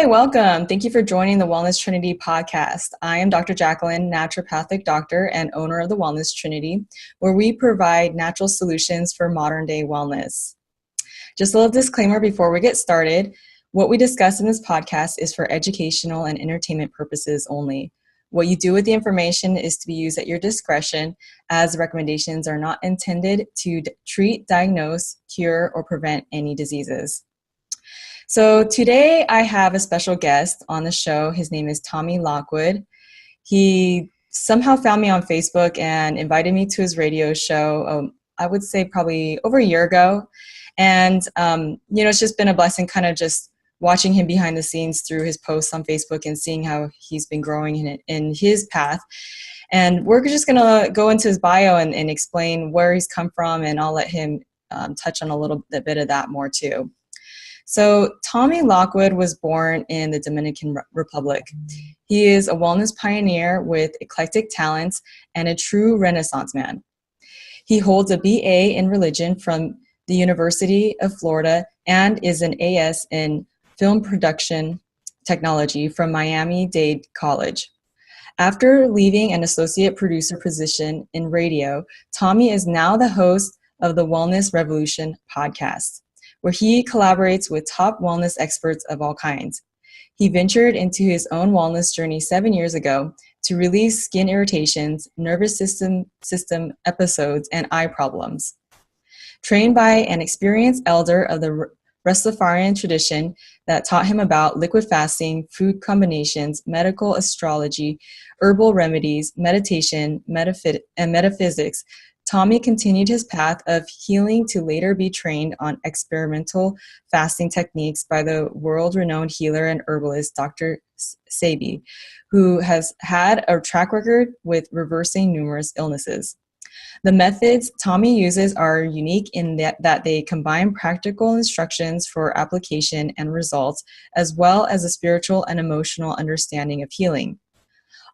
welcome. Thank you for joining the Wellness Trinity podcast. I am Dr. Jacqueline, naturopathic doctor and owner of the Wellness Trinity, where we provide natural solutions for modern day wellness. Just a little disclaimer before we get started. What we discuss in this podcast is for educational and entertainment purposes only. What you do with the information is to be used at your discretion, as recommendations are not intended to treat, diagnose, cure, or prevent any diseases. So today I have a special guest on the show. His name is Tommy Lockwood. He somehow found me on Facebook and invited me to his radio show, I would say probably over a year ago. And, it's just been a blessing kind of just watching him behind the scenes through his posts on Facebook and seeing how he's been growing in his path. And we're just going to go into his bio and explain where he's come from, and I'll let him touch on a little bit of that more too. So Tommy Lockwood was born in the Dominican Republic. He is a wellness pioneer with eclectic talents and a true Renaissance man. He holds a BA in religion from the University of Florida and is an AS in film production technology from Miami-Dade College. After leaving an associate producer position in radio, Tommy is now the host of the Wellness Revolution podcast, where he collaborates with top wellness experts of all kinds. He ventured into his own wellness journey 7 years ago to relieve skin irritations, nervous system episodes, and eye problems. Trained by an experienced elder of the Rastafarian tradition that taught him about liquid fasting, food combinations, medical astrology, herbal remedies, meditation, and metaphysics, Tommy continued his path of healing to later be trained on experimental fasting techniques by the world-renowned healer and herbalist Dr. Sebi, who has had a track record with reversing numerous illnesses. The methods Tommy uses are unique in that they combine practical instructions for application and results, as well as a spiritual and emotional understanding of healing.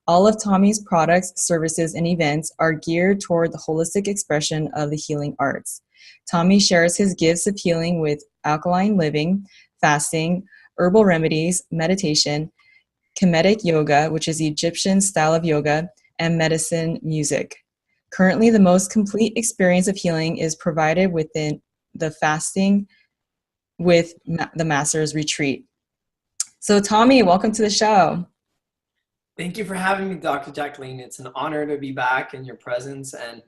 All of Tommy's products, services, and events are geared toward the holistic expression of the healing arts. Tommy shares his gifts of healing with alkaline living, fasting, herbal remedies, meditation, Kemetic yoga, which is the Egyptian style of yoga, and medicine music. Currently, the most complete experience of healing is provided within the fasting with the Master's Retreat. So Tommy, welcome to the show. Thank you for having me, Dr. Jacqueline. It's an honor to be back in your presence. And,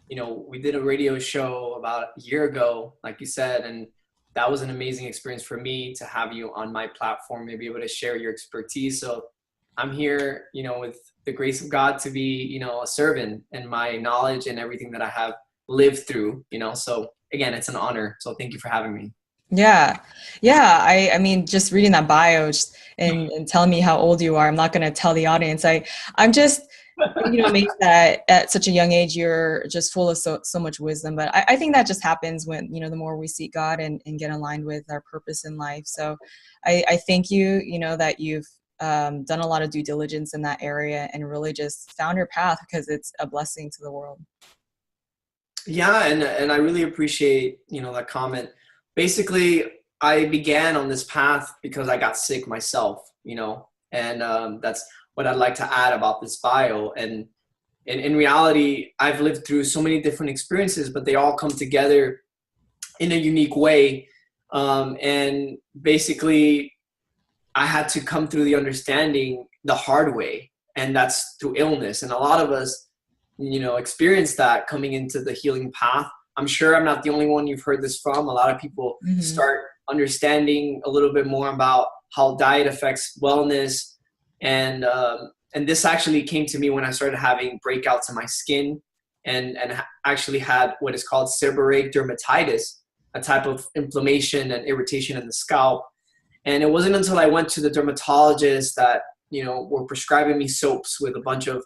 we did a radio show about a year ago, like you said, and that was an amazing experience for me to have you on my platform and be able to share your expertise. So I'm here, with the grace of God to be, a servant in my knowledge and everything that I have lived through, So again, it's an honor. So thank you for having me. Yeah. I mean, just reading that bio and telling me how old you are, I'm not going to tell the audience. I'm just, amazed that at such a young age, you're just full of so much wisdom. But I think that just happens when, the more we seek God and get aligned with our purpose in life. So I thank you, that you've done a lot of due diligence in that area and really just found your path, because it's a blessing to the world. Yeah. And I really appreciate, that comment. Basically, I began on this path because I got sick myself, and that's what I'd like to add about this bio. And in reality, I've lived through so many different experiences, but they all come together in a unique way. And basically, I had to come through the understanding the hard way, and that's through illness. And a lot of us, experience that coming into the healing path. I'm sure I'm not the only one you've heard this from. A lot of people start understanding a little bit more about how diet affects wellness. And this actually came to me when I started having breakouts in my skin and actually had what is called seborrheic dermatitis, a type of inflammation and irritation in the scalp. And it wasn't until I went to the dermatologist that, were prescribing me soaps with a bunch of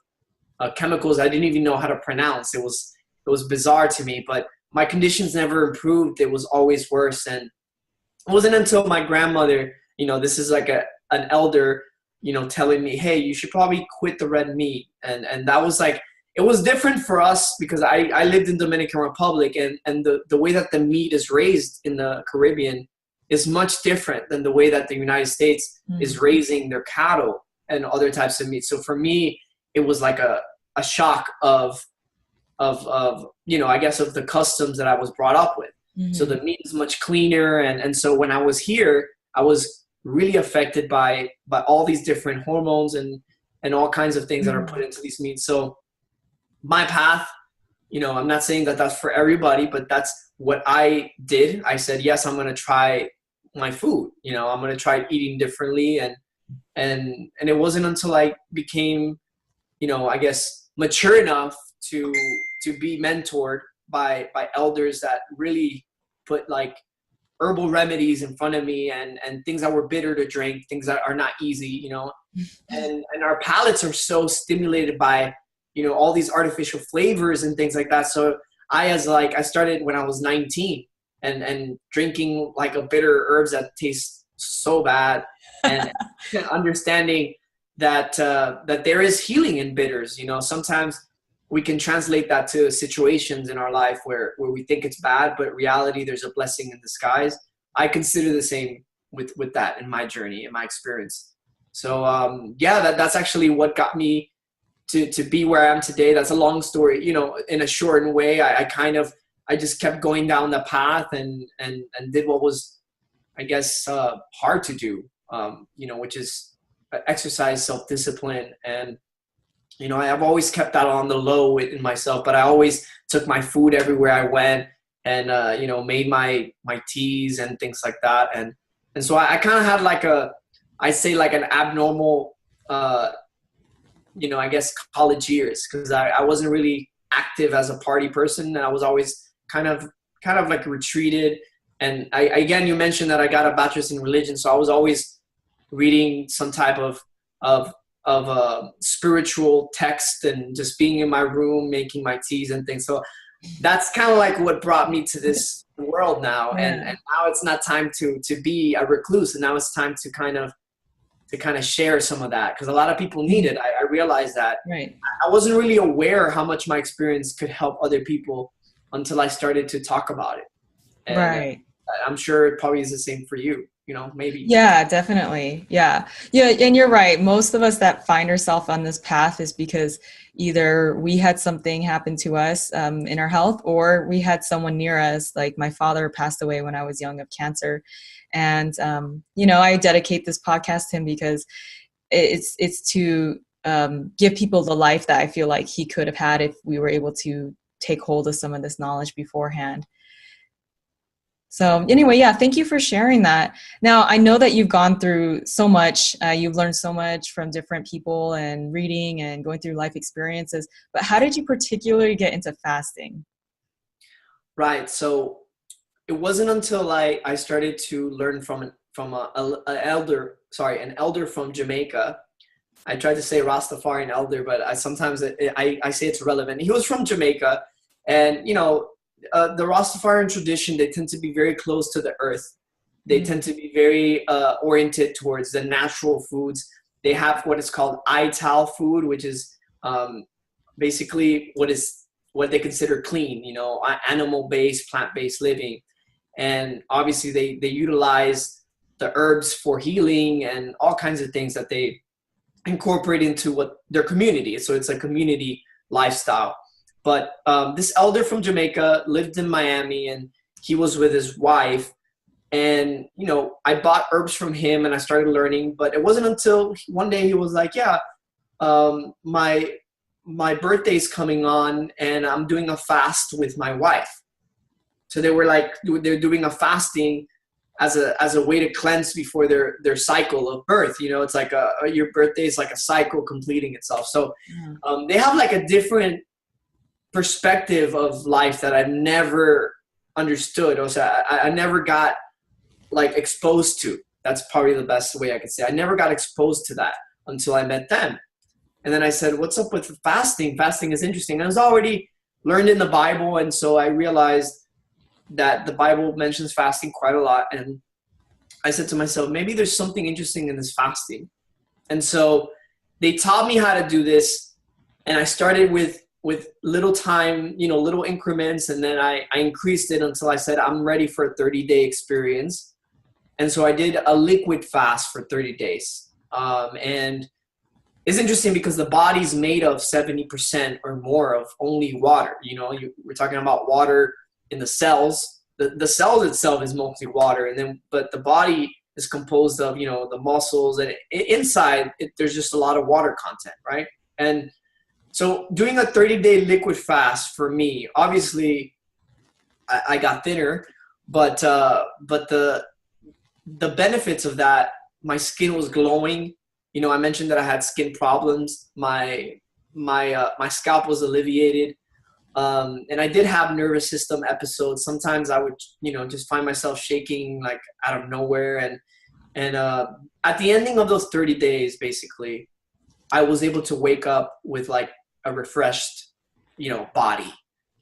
chemicals I didn't even know how to pronounce. It was bizarre to me, but my conditions never improved. It was always worse. And it wasn't until my grandmother, this is like an elder, telling me, hey, you should probably quit the red meat. And that was like, it was different for us because I lived in Dominican Republic, and the way that the meat is raised in the Caribbean is much different than the way that the United States is raising their cattle and other types of meat. So for me, it was like a shock of I guess of the customs that I was brought up with. So the meat is much cleaner. And so when I was here, I was really affected by all these different hormones and all kinds of things that are put into these meats. So my path, I'm not saying that that's for everybody, but that's what I did. I said, yes, I'm going to try my food. I'm going to try eating differently. And it wasn't until I became, I guess, mature enough to be mentored by elders that really put like herbal remedies in front of me and things that were bitter to drink, things that are not easy, and our palates are so stimulated by, all these artificial flavors and things like that. So I started when I was 19 and drinking like a bitter herbs that taste so bad and understanding that there is healing in bitters. Sometimes we can translate that to situations in our life where we think it's bad, but reality, there's a blessing in disguise. I consider the same with that in my journey, in my experience. So that's actually what got me to be where I am today. That's a long story, in a shortened way. I just kept going down the path and did what was, I guess, hard to do, which is exercise, self-discipline. And, I've always kept that on the low in myself, but I always took my food everywhere I went and, made my teas and things like that. And so I kind of had an abnormal, I guess college years, because I wasn't really active as a party person. And I was always kind of like retreated. And again, you mentioned that I got a bachelor's in religion. So I was always reading some type of spiritual text and just being in my room, making my teas and things. So that's kind of like what brought me to this world now. Yeah. And now it's not time to be a recluse. And now it's time to kind of share some of that, because a lot of people need it. I realized that. Right. I wasn't really aware how much my experience could help other people until I started to talk about it. And right. I'm sure it probably is the same for you, maybe. Yeah, definitely. Yeah. And you're right. Most of us that find ourselves on this path is because either we had something happen to us in our health, or we had someone near us. Like my father passed away when I was young of cancer. And, I dedicate this podcast to him because it's to give people the life that I feel like he could have had if we were able to take hold of some of this knowledge beforehand. So anyway, yeah, thank you for sharing that. Now, I know that you've gone through so much. You've learned so much from different people and reading and going through life experiences. But how did you particularly get into fasting? Right. So it wasn't until I started to learn from an elder from Jamaica. I tried to say Rastafarian elder, but sometimes I say it's relevant. He was from Jamaica, and the Rastafarian tradition, they tend to be very close to the earth. They tend to be very oriented towards the natural foods. They have what is called ITAL food, which is basically what they consider clean, animal-based, plant-based living. And obviously they utilize the herbs for healing and all kinds of things that they incorporate into what their community is. So it's a community lifestyle. But this elder from Jamaica lived in Miami, and he was with his wife. And, I bought herbs from him and I started learning. But it wasn't until one day he was like, yeah, my birthday's coming on and I'm doing a fast with my wife. So they were like, they're doing a fasting as a way to cleanse before their cycle of birth. It's like your birthday is like a cycle completing itself. So they have like a different perspective of life that I've never understood. Also, I never got like exposed to. That's probably the best way I could say. I never got exposed to that until I met them. And then I said, what's up with fasting? Fasting is interesting. I was already learned in the Bible. And so I realized that the Bible mentions fasting quite a lot. And I said to myself, maybe there's something interesting in this fasting. And so they taught me how to do this. And I started with little time, little increments. And then I increased it until I said, I'm ready for a 30-day experience. And so I did a liquid fast for 30 days. And it's interesting because the body's made of 70% or more of only water. We're talking about water in the cells. The cells itself is mostly water, but the body is composed of the muscles, and inside there's just a lot of water content, right? And so doing a 30-day liquid fast for me, obviously I got thinner, but the benefits of that, my skin was glowing. I mentioned that I had skin problems. My scalp was alleviated. And I did have nervous system episodes. Sometimes I would, just find myself shaking like out of nowhere. And at the ending of those 30 days, basically, I was able to wake up with like a refreshed, body.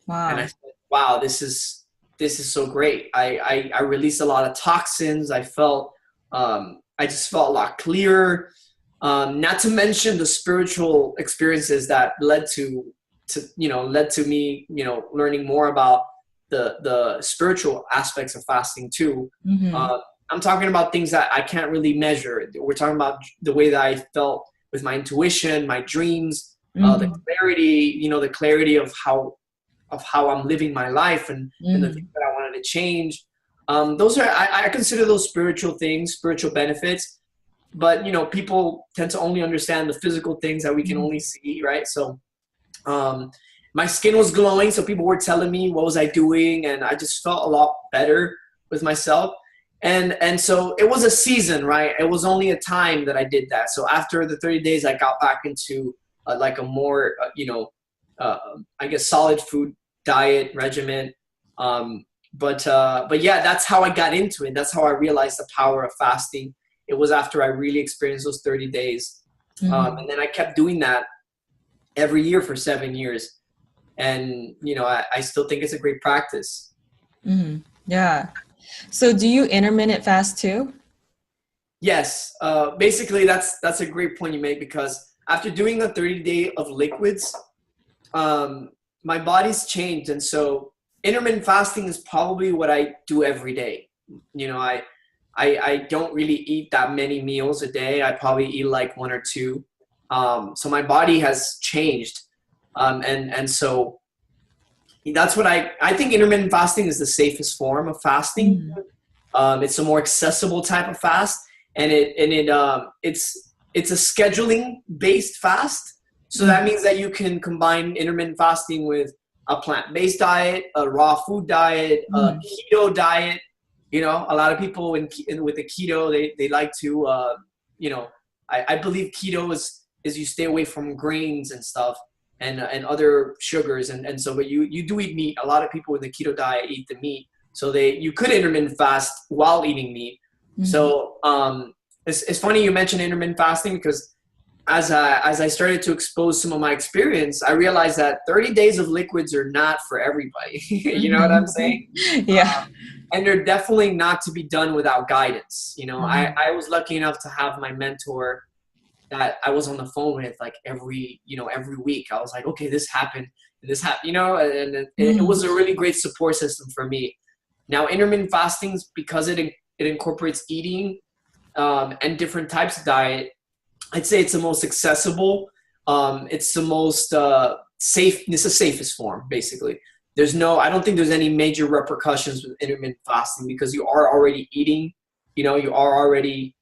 Wow. And I said, wow, this is so great. I released a lot of toxins. I just felt a lot clearer. Not to mention the spiritual experiences that led to me, learning more about the spiritual aspects of fasting too. Mm-hmm. I'm talking about things that I can't really measure. We're talking about the way that I felt with my intuition, my dreams, mm-hmm. the clarity of how I'm living my life and the things that I wanted to change. Those are, I consider those spiritual things, spiritual benefits, but people tend to only understand the physical things that we can only see, right? So my skin was glowing, so people were telling me what was I doing, and I just felt a lot better with myself. And so it was a season, right? It was only a time that I did that. So after the 30 days, I got back into like a more, I guess, solid food diet regimen. But yeah, that's how I got into it. That's how I realized the power of fasting. It was after I really experienced those 30 days. And then I kept doing that every year for 7 years. And, I still think it's a great practice. Mm-hmm. Yeah. So do you intermittent fast too? Yes. Basically, that's a great point you make, because after doing the 30-day of liquids, my body's changed. And so intermittent fasting is probably what I do every day. I don't really eat that many meals a day. I probably eat like one or two. So my body has changed. And so that's what I think intermittent fasting is the safest form of fasting. It's a more accessible type of fast, and it's a scheduling based fast. So that means that you can combine intermittent fasting with a plant-based diet, a raw food diet, a keto diet. A lot of people with the keto, they like to, I believe keto is you stay away from grains and stuff and other sugars. And so, but you do eat meat. A lot of people in the keto diet eat the meat. So you could intermittent fast while eating meat. So it's funny you mentioned intermittent fasting, because as I started to expose some of my experience, I realized that 30 days of liquids are not for everybody. You know what I'm saying? Yeah. And they're definitely not to be done without guidance. I was lucky enough to have my mentor that I was on the phone with like every week. I was like, okay, this happened, and this happened, and it was a really great support system for me. Now, intermittent fasting, because it incorporates eating and different types of diet, I'd say it's the most accessible. It's the most safe. It's the safest form, basically. I don't think there's any major repercussions with intermittent fasting, because you are already eating. You are already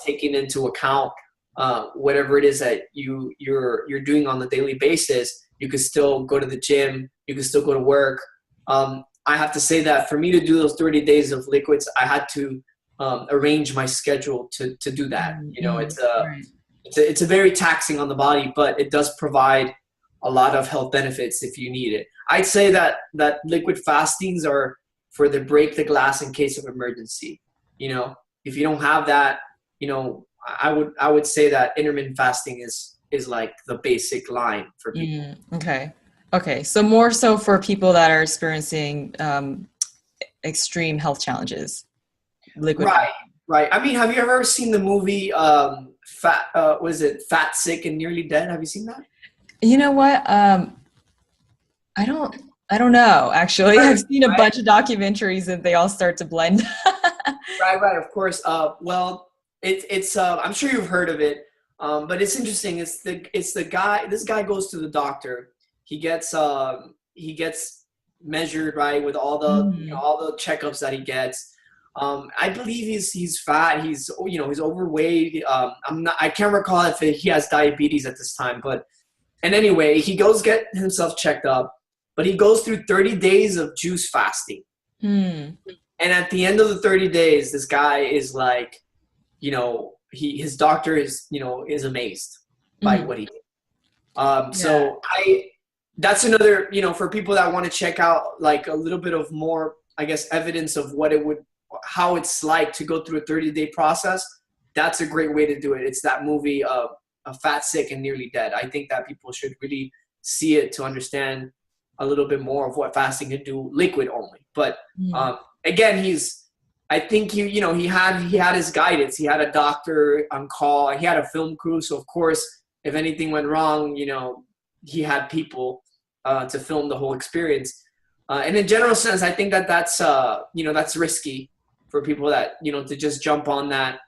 taking into account whatever it is that you're doing on a daily basis. You could still go to the gym. You could still go to work. I have to say that for me to do those 30 days of liquids, I had to arrange my schedule to do that. It's a very taxing on the body, but it does provide a lot of health benefits if you need it. I'd say that liquid fastings are for the break the glass in case of emergency. If you don't have that, I would say that intermittent fasting is like the basic line for people. Okay. So more so for people that are experiencing extreme health challenges. Liquid. Right. I mean, have you ever seen the movie Fat, Sick, and Nearly Dead? Have you seen that? You know what? I don't know, actually. I've seen a bunch of documentaries and they all start to blend. Right, of course. Well, it's I'm sure you've heard of it, but it's interesting. It's the guy. This guy goes to the doctor. He gets measured, right, with all the Mhm. all the checkups that he gets. I believe he's fat. He's overweight. I can't recall if he has diabetes at this time, but and anyway, he goes get himself checked up, but he goes through 30 days of juice fasting. Mm. And at the end of the 30 days, this guy is like, his doctor is amazed by Mhm. what he did. Yeah. That's another, for people that want to check out like a little bit of more, I guess, evidence of how it's like to go through a 30-day process. That's a great way to do it. It's that movie, Fat, Sick, and Nearly Dead. I think that people should really see it to understand a little bit more of what fasting can do, liquid only. But Mm. again, I think he had his guidance. He had a doctor on call. He had a film crew. So of course, if anything went wrong, he had people to film the whole experience. And in general sense, I think that's risky for people that, to just jump on that.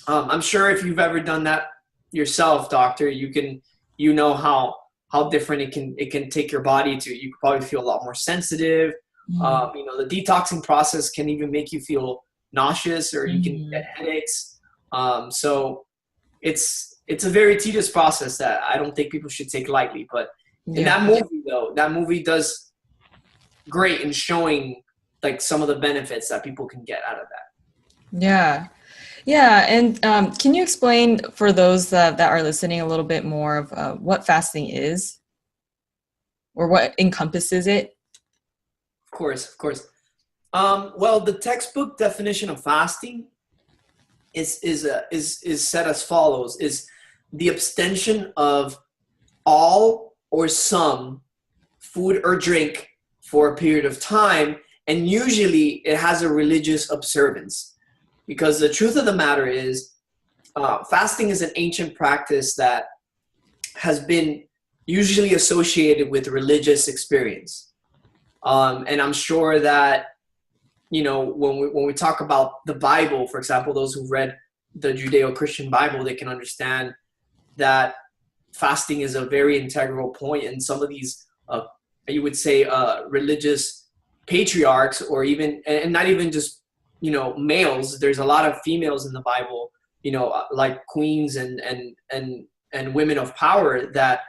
I'm sure if you've ever done that yourself, doctor, you know how different it can take your body to. You could probably feel a lot more sensitive. Mm. The detoxing process can even make you feel nauseous, or you can get Mhm. headaches. So it's a very tedious process that I don't think people should take lightly. But in Yeah. that movie, though, that movie does great in showing like some of the benefits that people can get out of that. Yeah. Yeah. And can you explain for those that are listening a little bit more of what fasting is or what encompasses it? Of course, of course. Well, the textbook definition of fasting is said as follows: is the abstention of all or some food or drink for a period of time, and usually it has a religious observance. Because the truth of the matter is, fasting is an ancient practice that has been usually associated with religious experience. And I'm sure that, when we talk about the Bible, for example, those who've read the Judeo-Christian Bible, they can understand that fasting is a very integral point in some of these, you would say, religious patriarchs, or even, and not even just, males. There's a lot of females in the Bible, like queens and women of power that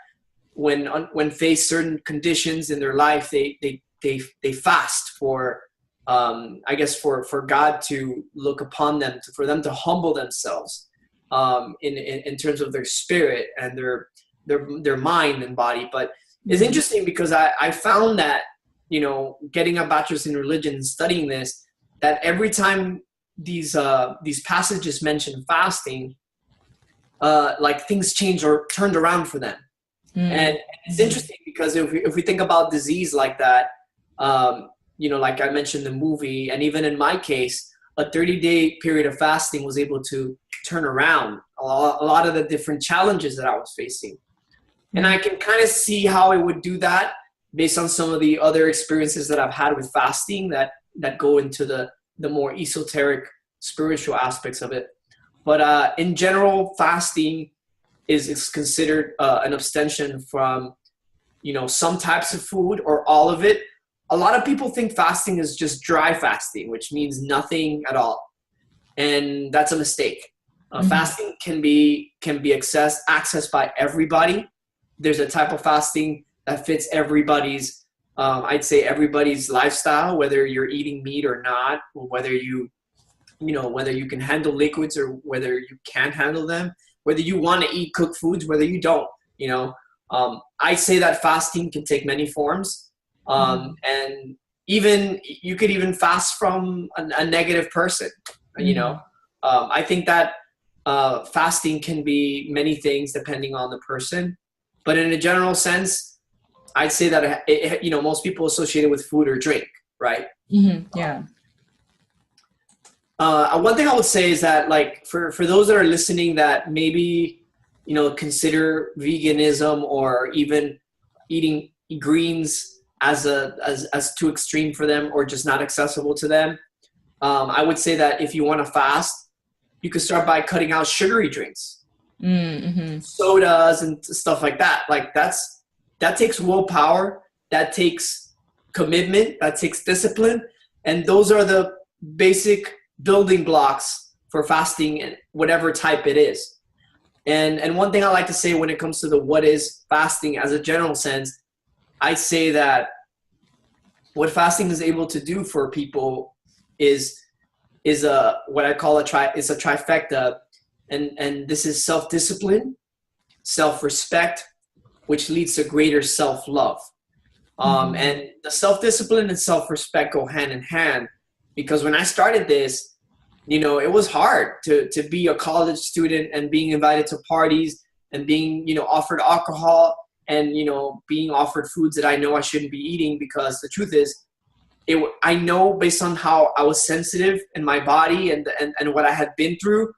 when faced certain conditions in their life, they fast for, I guess, for God to look upon them, for them to humble themselves, in terms of their spirit and their mind and body. But it's Mhm. interesting because I found that, getting a bachelor's in religion and studying this, that every time these passages mention fasting, like things changed or turned around for them. And Mm. it's Mhm. interesting because if we think about disease like that, like I mentioned the movie, and even in my case, a 30-day period of fasting was able to turn around a lot of the different challenges that I was facing. And I can kind of see how it would do that based on some of the other experiences that I've had with fasting that go into the more esoteric spiritual aspects of it. But in general, fasting is considered an abstention from, some types of food or all of it. A lot of people think fasting is just dry fasting, which means nothing at all, and that's a mistake. Mhm. Fasting can be accessed by everybody. There's a type of fasting that fits everybody's, I'd say everybody's lifestyle, whether you're eating meat or not, or whether whether you can handle liquids or whether you can't handle them, whether you want to eat cooked foods, whether you don't. I say that fasting can take many forms, Mhm. and even you could even fast from a negative person. Mhm. I think that fasting can be many things depending on the person, but in a general sense, I'd say that most people associate it with food or drink, right? Mhm. Yeah. One thing I would say is that, like, for those that are listening that maybe, consider veganism or even eating greens as too extreme for them or just not accessible to them, I would say that if you want to fast, you could start by cutting out sugary drinks, Mm-hmm. sodas and stuff like that. Like that takes willpower, that takes commitment, that takes discipline. And those are the basic building blocks for fasting and whatever type it is. And one thing I like to say when it comes to the what is fasting as a general sense, I say that what fasting is able to do for people is a what I call a trifecta, and this is self-discipline, self-respect, which leads to greater self-love. And the self-discipline and self-respect go hand in hand, because when I started this, it was hard to be a college student and being invited to parties and being, offered alcohol and, being offered foods that I know I shouldn't be eating, because the truth is, I know based on how I was sensitive in my body and what I had been through,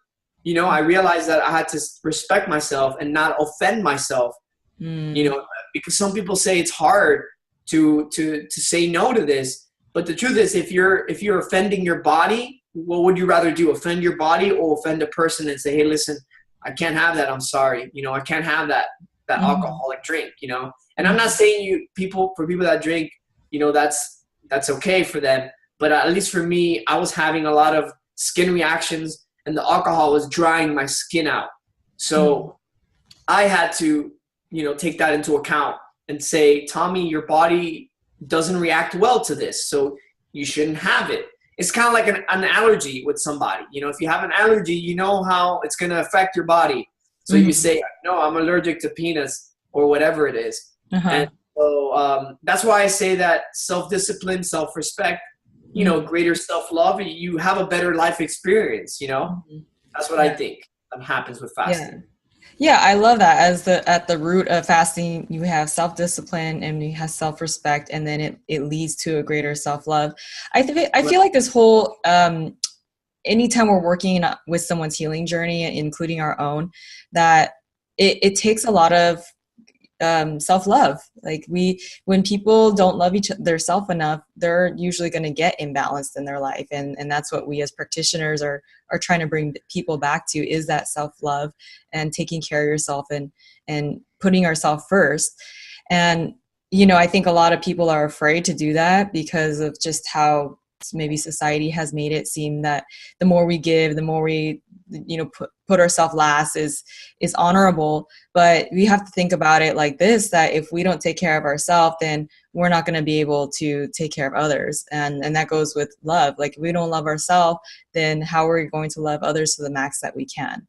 I realized that I had to respect myself and not offend myself, because some people say it's hard to say no to this. But the truth is, if you're offending your body, what would you rather do? Offend your body or offend a person and say, hey, listen, I can't have that. I'm sorry. I can't have that alcoholic drink, and I'm not saying for people that drink, that's okay for them. But at least for me, I was having a lot of skin reactions and the alcohol was drying my skin out. So I had to, take that into account and say, Tommy, your body doesn't react well to this, so you shouldn't have it. It's kind of like an allergy with somebody. If you have an allergy, you know how it's going to affect your body. So you say, no, I'm allergic to peanuts or whatever it is. And so that's why I say that self-discipline, self-respect, greater self-love, you have a better life experience, That's what I think happens with fasting. Yeah, I love that. At the root of fasting, you have self-discipline and you have self-respect, and then it leads to a greater self-love. I feel like this whole, anytime we're working with someone's healing journey, including our own, that it takes a lot of self-love. Like when people don't love their self enough, they're usually going to get imbalanced in their life. And that's what we as practitioners are trying to bring people back to, is that self-love and taking care of yourself and putting ourselves first. And, I think a lot of people are afraid to do that because of just how maybe society has made it seem that the more we give, the more we, put ourselves last is honorable. But we have to think about it like this, that if we don't take care of ourselves, then we're not going to be able to take care of others. And that goes with love. Like if we don't love ourselves, then how are we going to love others to the max that we can?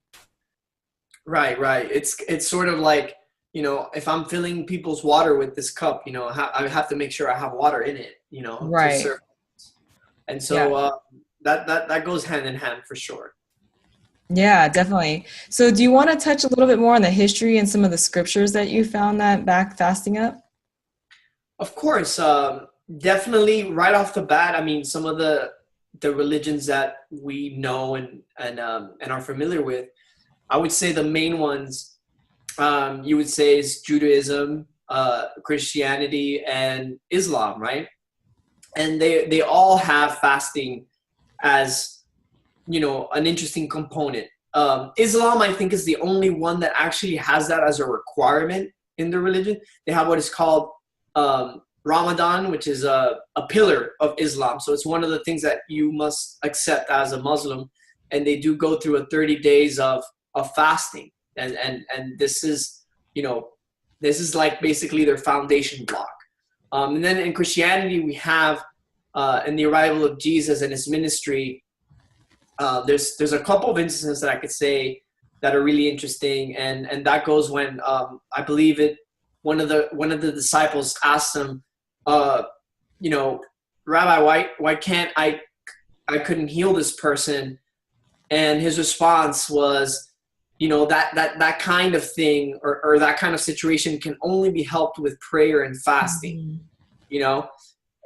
Right. It's sort of like, if I'm filling people's water with this cup, I have to make sure I have water in it, Right. to serve. And so that goes hand in hand for sure. Yeah, definitely. So do you want to touch a little bit more on the history and some of the scriptures that you found that back fasting up? Of course. Definitely right off the bat. I mean, some of the religions that we know and are familiar with, I would say the main ones, you would say, is Judaism, Christianity, and Islam, right? And they all have fasting as, an interesting component. Islam, I think, is the only one that actually has that as a requirement in the religion. They have what is called Ramadan, which is a pillar of Islam. So it's one of the things that you must accept as a Muslim. And they do go through a 30 days of fasting. And this is, this is like basically their foundation block. And then in Christianity, we have in the arrival of Jesus and his ministry, there's a couple of instances that I could say that are really interesting, and that goes when I believe one of the disciples asked him, Rabbi, why can't I couldn't heal this person, and his response was, that kind of thing or that kind of situation can only be helped with prayer and fasting,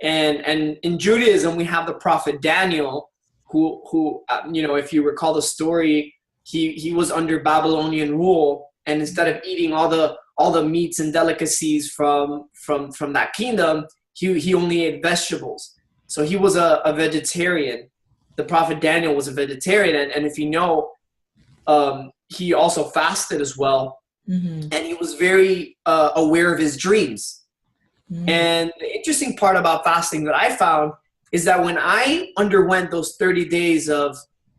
and in Judaism we have the prophet Daniel, who if you recall the story, he was under Babylonian rule, and instead of eating all the meats and delicacies from that kingdom, he only ate vegetables. So he was a vegetarian, the prophet Daniel was a vegetarian, and if you know, he also fasted as well, and he was very aware of his dreams. And the interesting part about fasting that I found is that when I underwent those 30 days of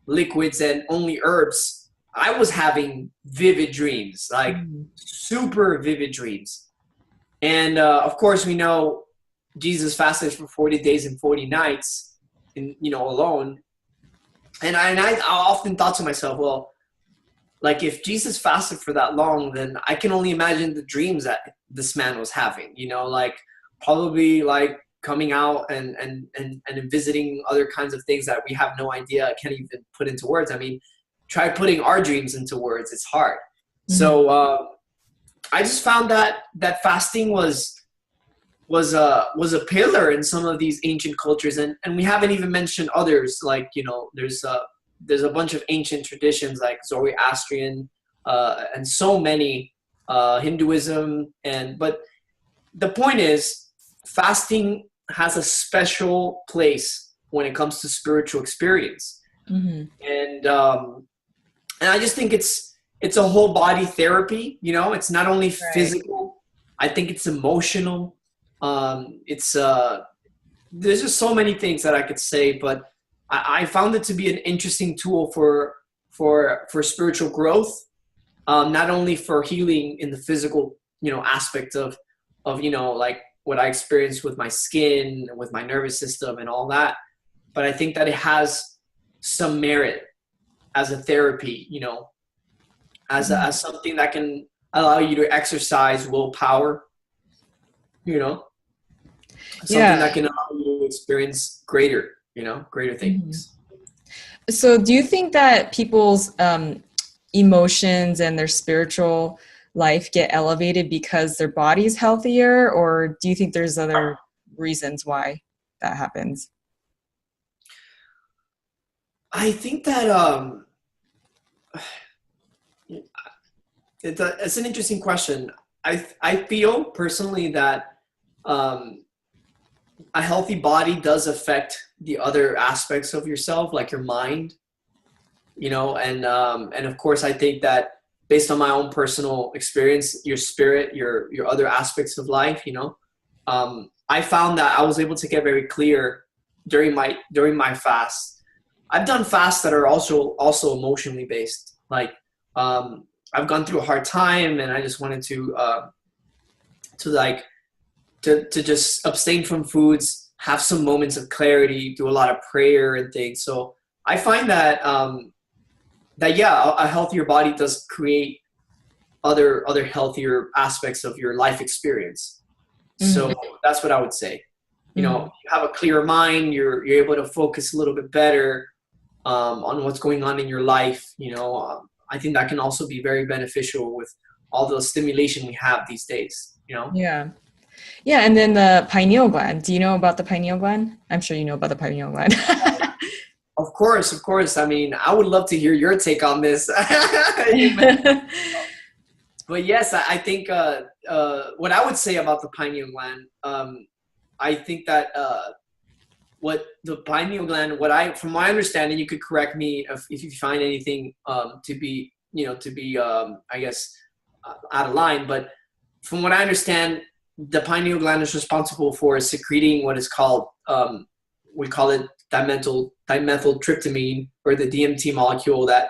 liquids and only herbs, I was having vivid dreams, like super vivid dreams. And of course, we know Jesus fasted for 40 days and 40 nights, alone. And I often thought to myself, well, like if Jesus fasted for that long, then I can only imagine the dreams that this man was having, like probably like coming out and visiting other kinds of things that we have no idea, can't even put into words. I mean, try putting our dreams into words. It's hard. So I just found that fasting was a pillar in some of these ancient cultures, and we haven't even mentioned others. Like there's a bunch of ancient traditions like Zoroastrian and so many, Hinduism, but the point is, fasting has a special place when it comes to spiritual experience, and I just think it's a whole body therapy. It's not only physical. I think it's emotional. There's just so many things that I could say, but I found it to be an interesting tool for spiritual growth, not only for healing in the physical, aspect of like what I experienced with my skin, with my nervous system and all that, but I think that it has some merit as a therapy, as something that can allow you to exercise willpower, something that can allow you to experience greater things. So do you think that people's emotions and their spiritual life get elevated because their body's healthier, or do you think there's other reasons why that happens? I think that it's an interesting question. I feel personally that a healthy body does affect the other aspects of yourself, like your mind, and of course I think that based on my own personal experience, your spirit, your other aspects of life, I found that I was able to get very clear during my fast. I've done fasts that are also emotionally based. Like I've gone through a hard time and I just wanted to just abstain from foods, have some moments of clarity, do a lot of prayer and things. So I find that a healthier body does create other healthier aspects of your life experience. So that's what I would say. You have a clearer mind, you're able to focus a little bit better on what's going on in your life. I think that can also be very beneficial with all the stimulation we have these days, Yeah, and then the pineal gland. Do you know about the pineal gland? I'm sure you know about the pineal gland. Of course. I mean, I would love to hear your take on this. But yes, I think what I would say about the pineal gland, I think that what the pineal gland, from my understanding, you could correct me if you find anything to be I guess out of line, but from what I understand, the pineal gland is responsible for secreting what is called, we call it dimethyltryptamine, or the DMT molecule that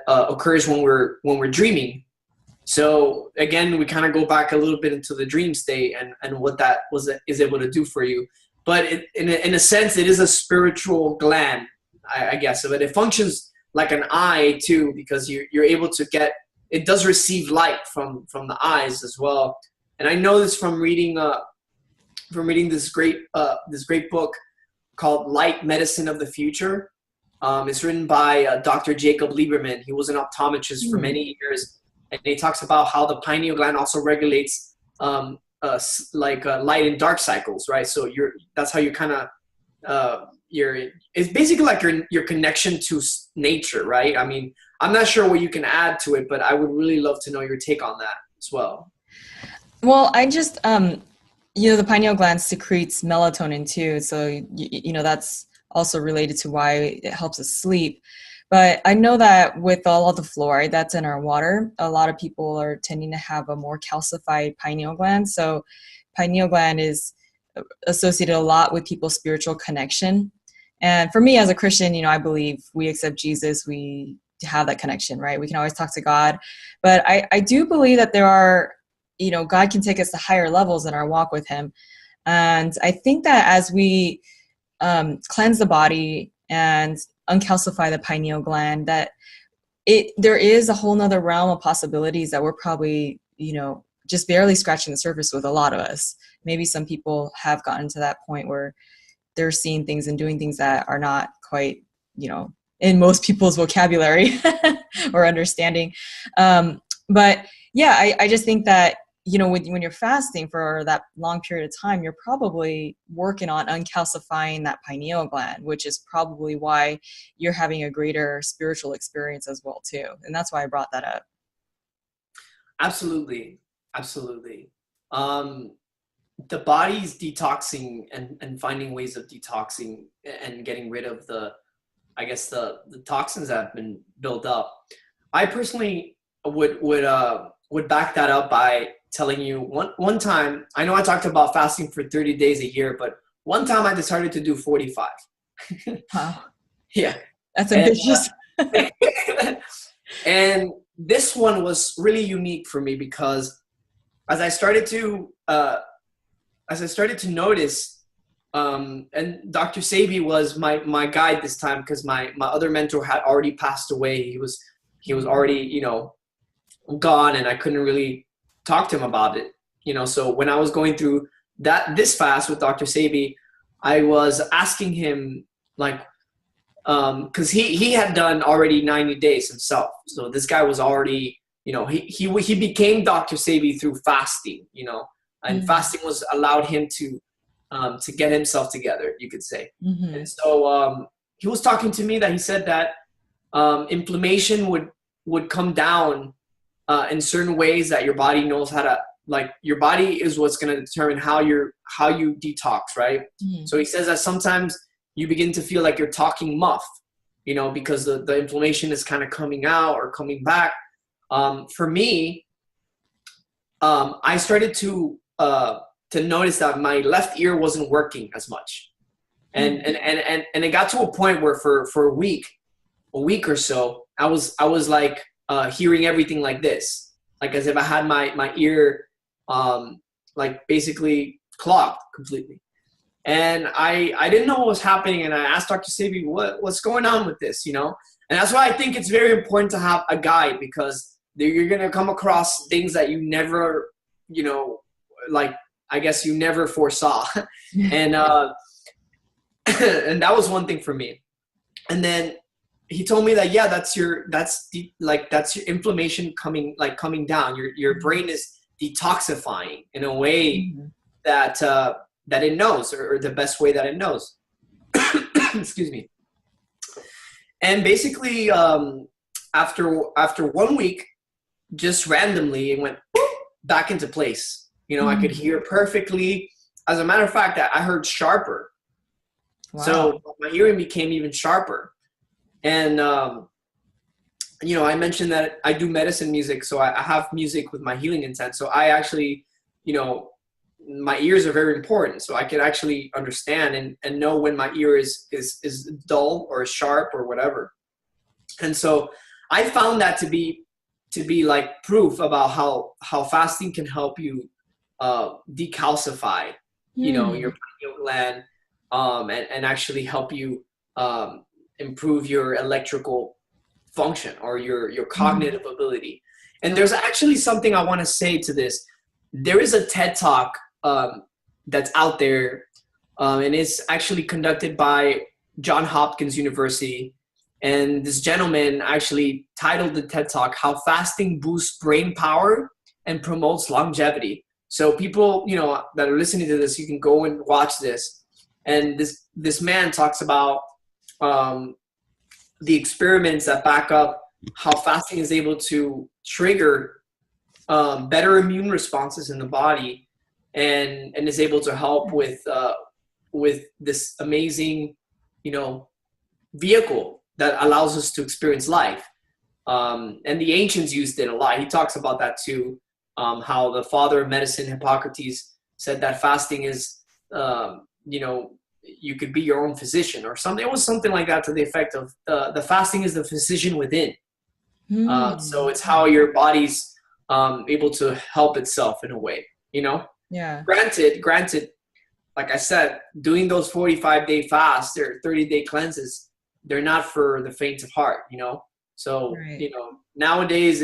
occurs when we're dreaming. So again, we kind of go back a little bit into the dream state and what that is able to do for you. But in a sense, it is a spiritual gland, I guess. But it functions like an eye too, because you're able to it does receive light from the eyes as well. And I know this from reading this great book called Light Medicine of the Future. It's written by Dr. Jacob Lieberman. He was an optometrist for many years, and he talks about how the pineal gland also regulates light and dark cycles, right? So that's how you kind of it's basically like your connection to nature, right? I mean, I'm not sure what you can add to it, but I would really love to know your take on that as well. Well, I just, the pineal gland secretes melatonin too. So, that's also related to why it helps us sleep. But I know that with all of the fluoride that's in our water, a lot of people are tending to have a more calcified pineal gland. So pineal gland is associated a lot with people's spiritual connection. And for me as a Christian, I believe we accept Jesus, we have that connection, right? We can always talk to God. But I do believe that there are, God can take us to higher levels in our walk with him. And I think that as we cleanse the body and uncalcify the pineal gland, that there is a whole nother realm of possibilities that we're probably, just barely scratching the surface with a lot of us. Maybe some people have gotten to that point where they're seeing things and doing things that are not quite, in most people's vocabulary or understanding. But yeah, I just think that, when you're fasting for that long period of time, you're probably working on uncalcifying that pineal gland, which is probably why you're having a greater spiritual experience as well too. And that's why I brought that up. Absolutely. The body's detoxing and finding ways of detoxing and getting rid of the toxins that have been built up. I personally would back that up by telling you one time, I know I talked about fasting for 30 days a year, but one time I decided to do 45. Wow. Yeah. That's ambitious. And this one was really unique for me because as I started to notice, and Dr. Sebi was my guide this time because my other mentor had already passed away. He was already, gone, and I couldn't really talk to him about it. So when I was going through this fast with Dr. Sebi, I was asking him because he had done already 90 days himself. So this guy was already, he became Dr. Sebi through fasting, and fasting was allowed him to get himself together, you could say. Mm-hmm. And so he was talking to me that he said that inflammation would come down in certain ways that your body knows how to, your body is what's going to determine how you detox, right? Mm-hmm. So he says that sometimes you begin to feel like you're talking muff, because the inflammation is kind of coming out or coming back. For me, I started to notice that my left ear wasn't working as much. And it got to a point where for a week or so, I was like hearing everything like this, like as if I had my ear basically clogged completely. And I didn't know what was happening, and I asked Dr. Sebi, what's going on with this, And that's why I think it's very important to have a guide, because you're going to come across things that you never, I guess you never foresaw. And and that was one thing for me. And then he told me that, yeah, that's your inflammation coming down. Your brain is detoxifying in a way that it knows, or the best way that it knows. Excuse me. And basically, after 1 week, just randomly, it went back into place. I could hear perfectly. As a matter of fact, I heard sharper. Wow. So my hearing became even sharper. And, I mentioned that I do medicine music, so I have music with my healing intent. So I actually, my ears are very important. So I can actually understand and know when my ear is dull or sharp or whatever. And so I found that to be like proof about how fasting can help you decalcify, your pineal gland, and actually help you improve your electrical function or your cognitive ability. And there's actually something I want to say to this. There is a TED Talk that's out there, and it's actually conducted by Johns Hopkins University. And this gentleman actually titled the TED Talk, "How Fasting Boosts Brain Power and Promotes Longevity." So people, that are listening to this, you can go and watch this. And this man talks about the experiments that back up how fasting is able to trigger better immune responses in the body, and is able to help with this amazing vehicle that allows us to experience life. And the ancients used it a lot. He talks about that too. How the father of medicine, Hippocrates, said that fasting is, you could be your own physician or something. It was something like that to the effect of the fasting is the physician within. So it's how your body's able to help itself in a way, Yeah. Granted, like I said, doing those 45-day fasts or 30-day cleanses, they're not for the faint of heart, So, Right. Nowadays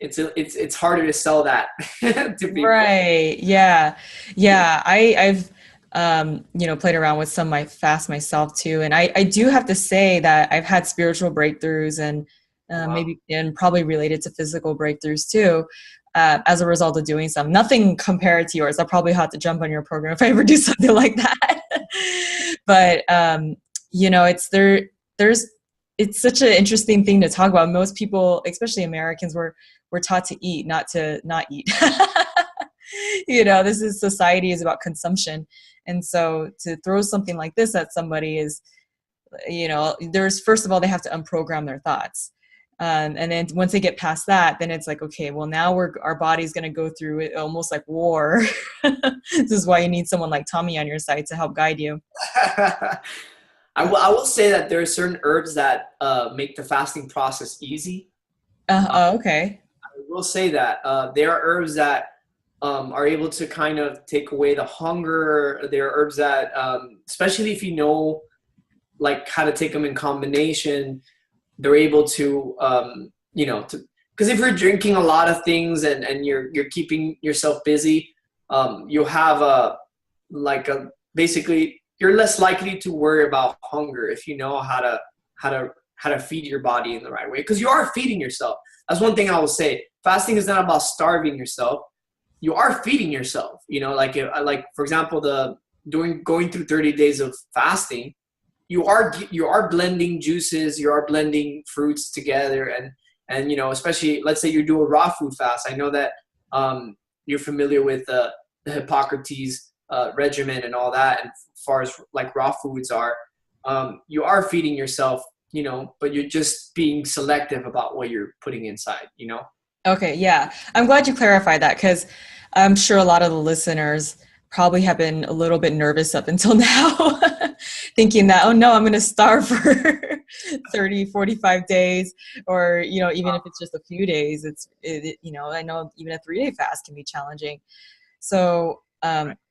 it's harder to sell that to people. Right. Yeah. Yeah. I've, played around with some of my fast myself too. And I do have to say that I've had spiritual breakthroughs and Wow. maybe, and probably related to physical breakthroughs too, as a result of doing some. Nothing compared to yours. I'll probably have to jump on your program if I ever do something like that. But, it's such an interesting thing to talk about. Most people, especially Americans, we're taught to eat, not to not eat. This is society is about consumption. And so to throw something like this at somebody is, there's, first of all, they have to unprogram their thoughts. And then once they get past that, then it's like, okay, well, now our body's going to go through it almost like war. This is why you need someone like Tommy on your side to help guide you. I will say that there are certain herbs that make the fasting process easy. Okay. I will say that there are herbs that are able to kind of take away the hunger. There are herbs that, especially if you know, like how to take them in combination, they're able to, because if you're drinking a lot of things and you're keeping yourself busy, you'll have basically you're less likely to worry about hunger if you know how to feed your body in the right way, because you are feeding yourself. That's one thing I will say. Fasting is not about starving yourself. You are feeding yourself. Like for example, going through 30 days of fasting, you are blending juices, you are blending fruits together, and especially let's say you do a raw food fast. I know that you're familiar with the Hippocrates regimen and all that, and as far as like raw foods are, you are feeding yourself, but you're just being selective about what you're putting inside. Okay, yeah. I'm glad you clarified that, because I'm sure a lot of the listeners probably have been a little bit nervous up until now, thinking that, oh no, I'm going to starve for 30, 45 days, or, even if it's just a few days, I know even a 3-day fast can be challenging. So,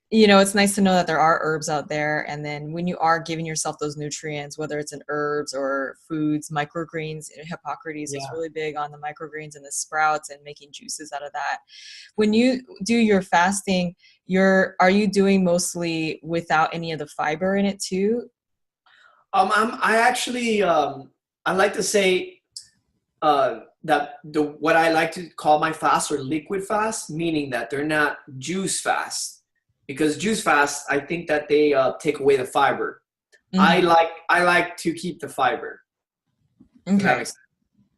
it's nice to know that there are herbs out there. And then when you are giving yourself those nutrients, whether it's in herbs or foods, microgreens, Hippocrates was really big on the microgreens and the sprouts and making juices out of that. When you do your fasting, are you doing mostly without any of the fiber in it too? I actually, I like to say that what I like to call my fasts are liquid fasts, meaning that they're not juice fasts. Because juice fasts, I think that they take away the fiber. Mm-hmm. I like to keep the fiber. Okay.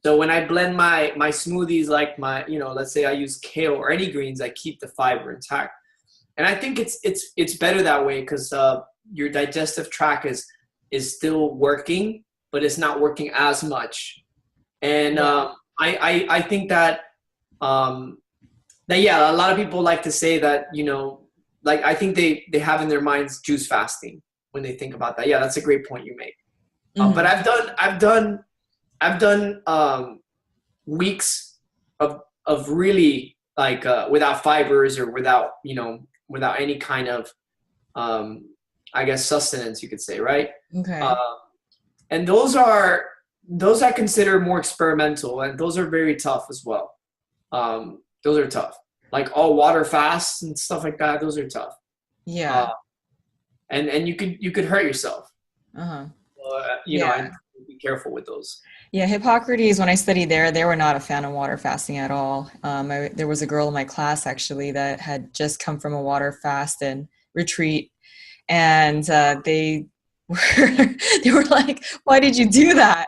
So when I blend my smoothies, like let's say I use kale or any greens, I keep the fiber intact. And I think it's better that way, because your digestive tract is still working, but it's not working as much. And I think that yeah, a lot of people like to say that, like I think they have in their minds juice fasting when they think about that. Yeah, that's a great point you make. Mm-hmm. But I've done weeks of really like without fibers or without any kind of I guess sustenance, you could say, right? Okay. And those I consider more experimental, and those are very tough as well. Those are tough. Like all water fasts and stuff like that, those are tough. Yeah. And you could hurt yourself. Uh-huh. I'd be careful with those. Yeah, Hippocrates, when I studied there, they were not a fan of water fasting at all. There was a girl in my class actually that had just come from a water fast and retreat, and they were like, "Why did you do that?"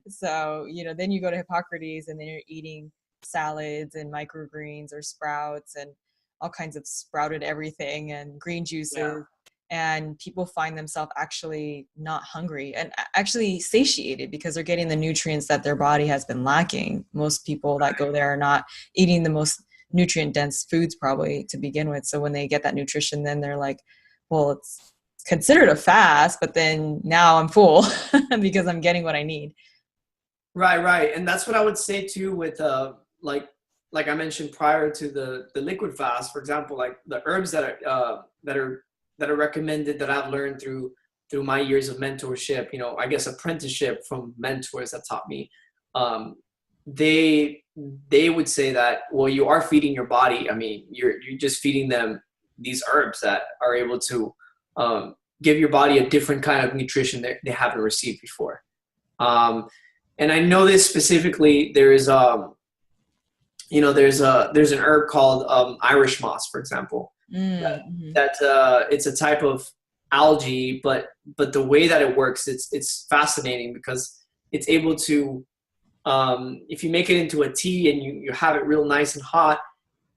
So then you go to Hippocrates, and then you're eating salads and microgreens or sprouts and all kinds of sprouted everything and green juices. and people find themselves actually not hungry and actually satiated because they're getting the nutrients that their body has been lacking. Most people that go there are not eating the most nutrient dense foods probably to begin with. So when they get that nutrition, then they're like, well, it's considered a fast, but then now I'm full because I'm getting what I need. Right. And that's what I would say too with like I mentioned prior to the liquid fast, for example, like the herbs that are recommended that I've learned through my years of mentorship, I guess apprenticeship from mentors that taught me. They would say that, well, you are feeding your body. I mean, you're just feeding them these herbs that are able to give your body a different kind of nutrition that they haven't received before. And I know this specifically. There's an herb called Irish moss, for example. That it's a type of algae, but the way that it works, it's fascinating because it's able to, if you make it into a tea and you have it real nice and hot,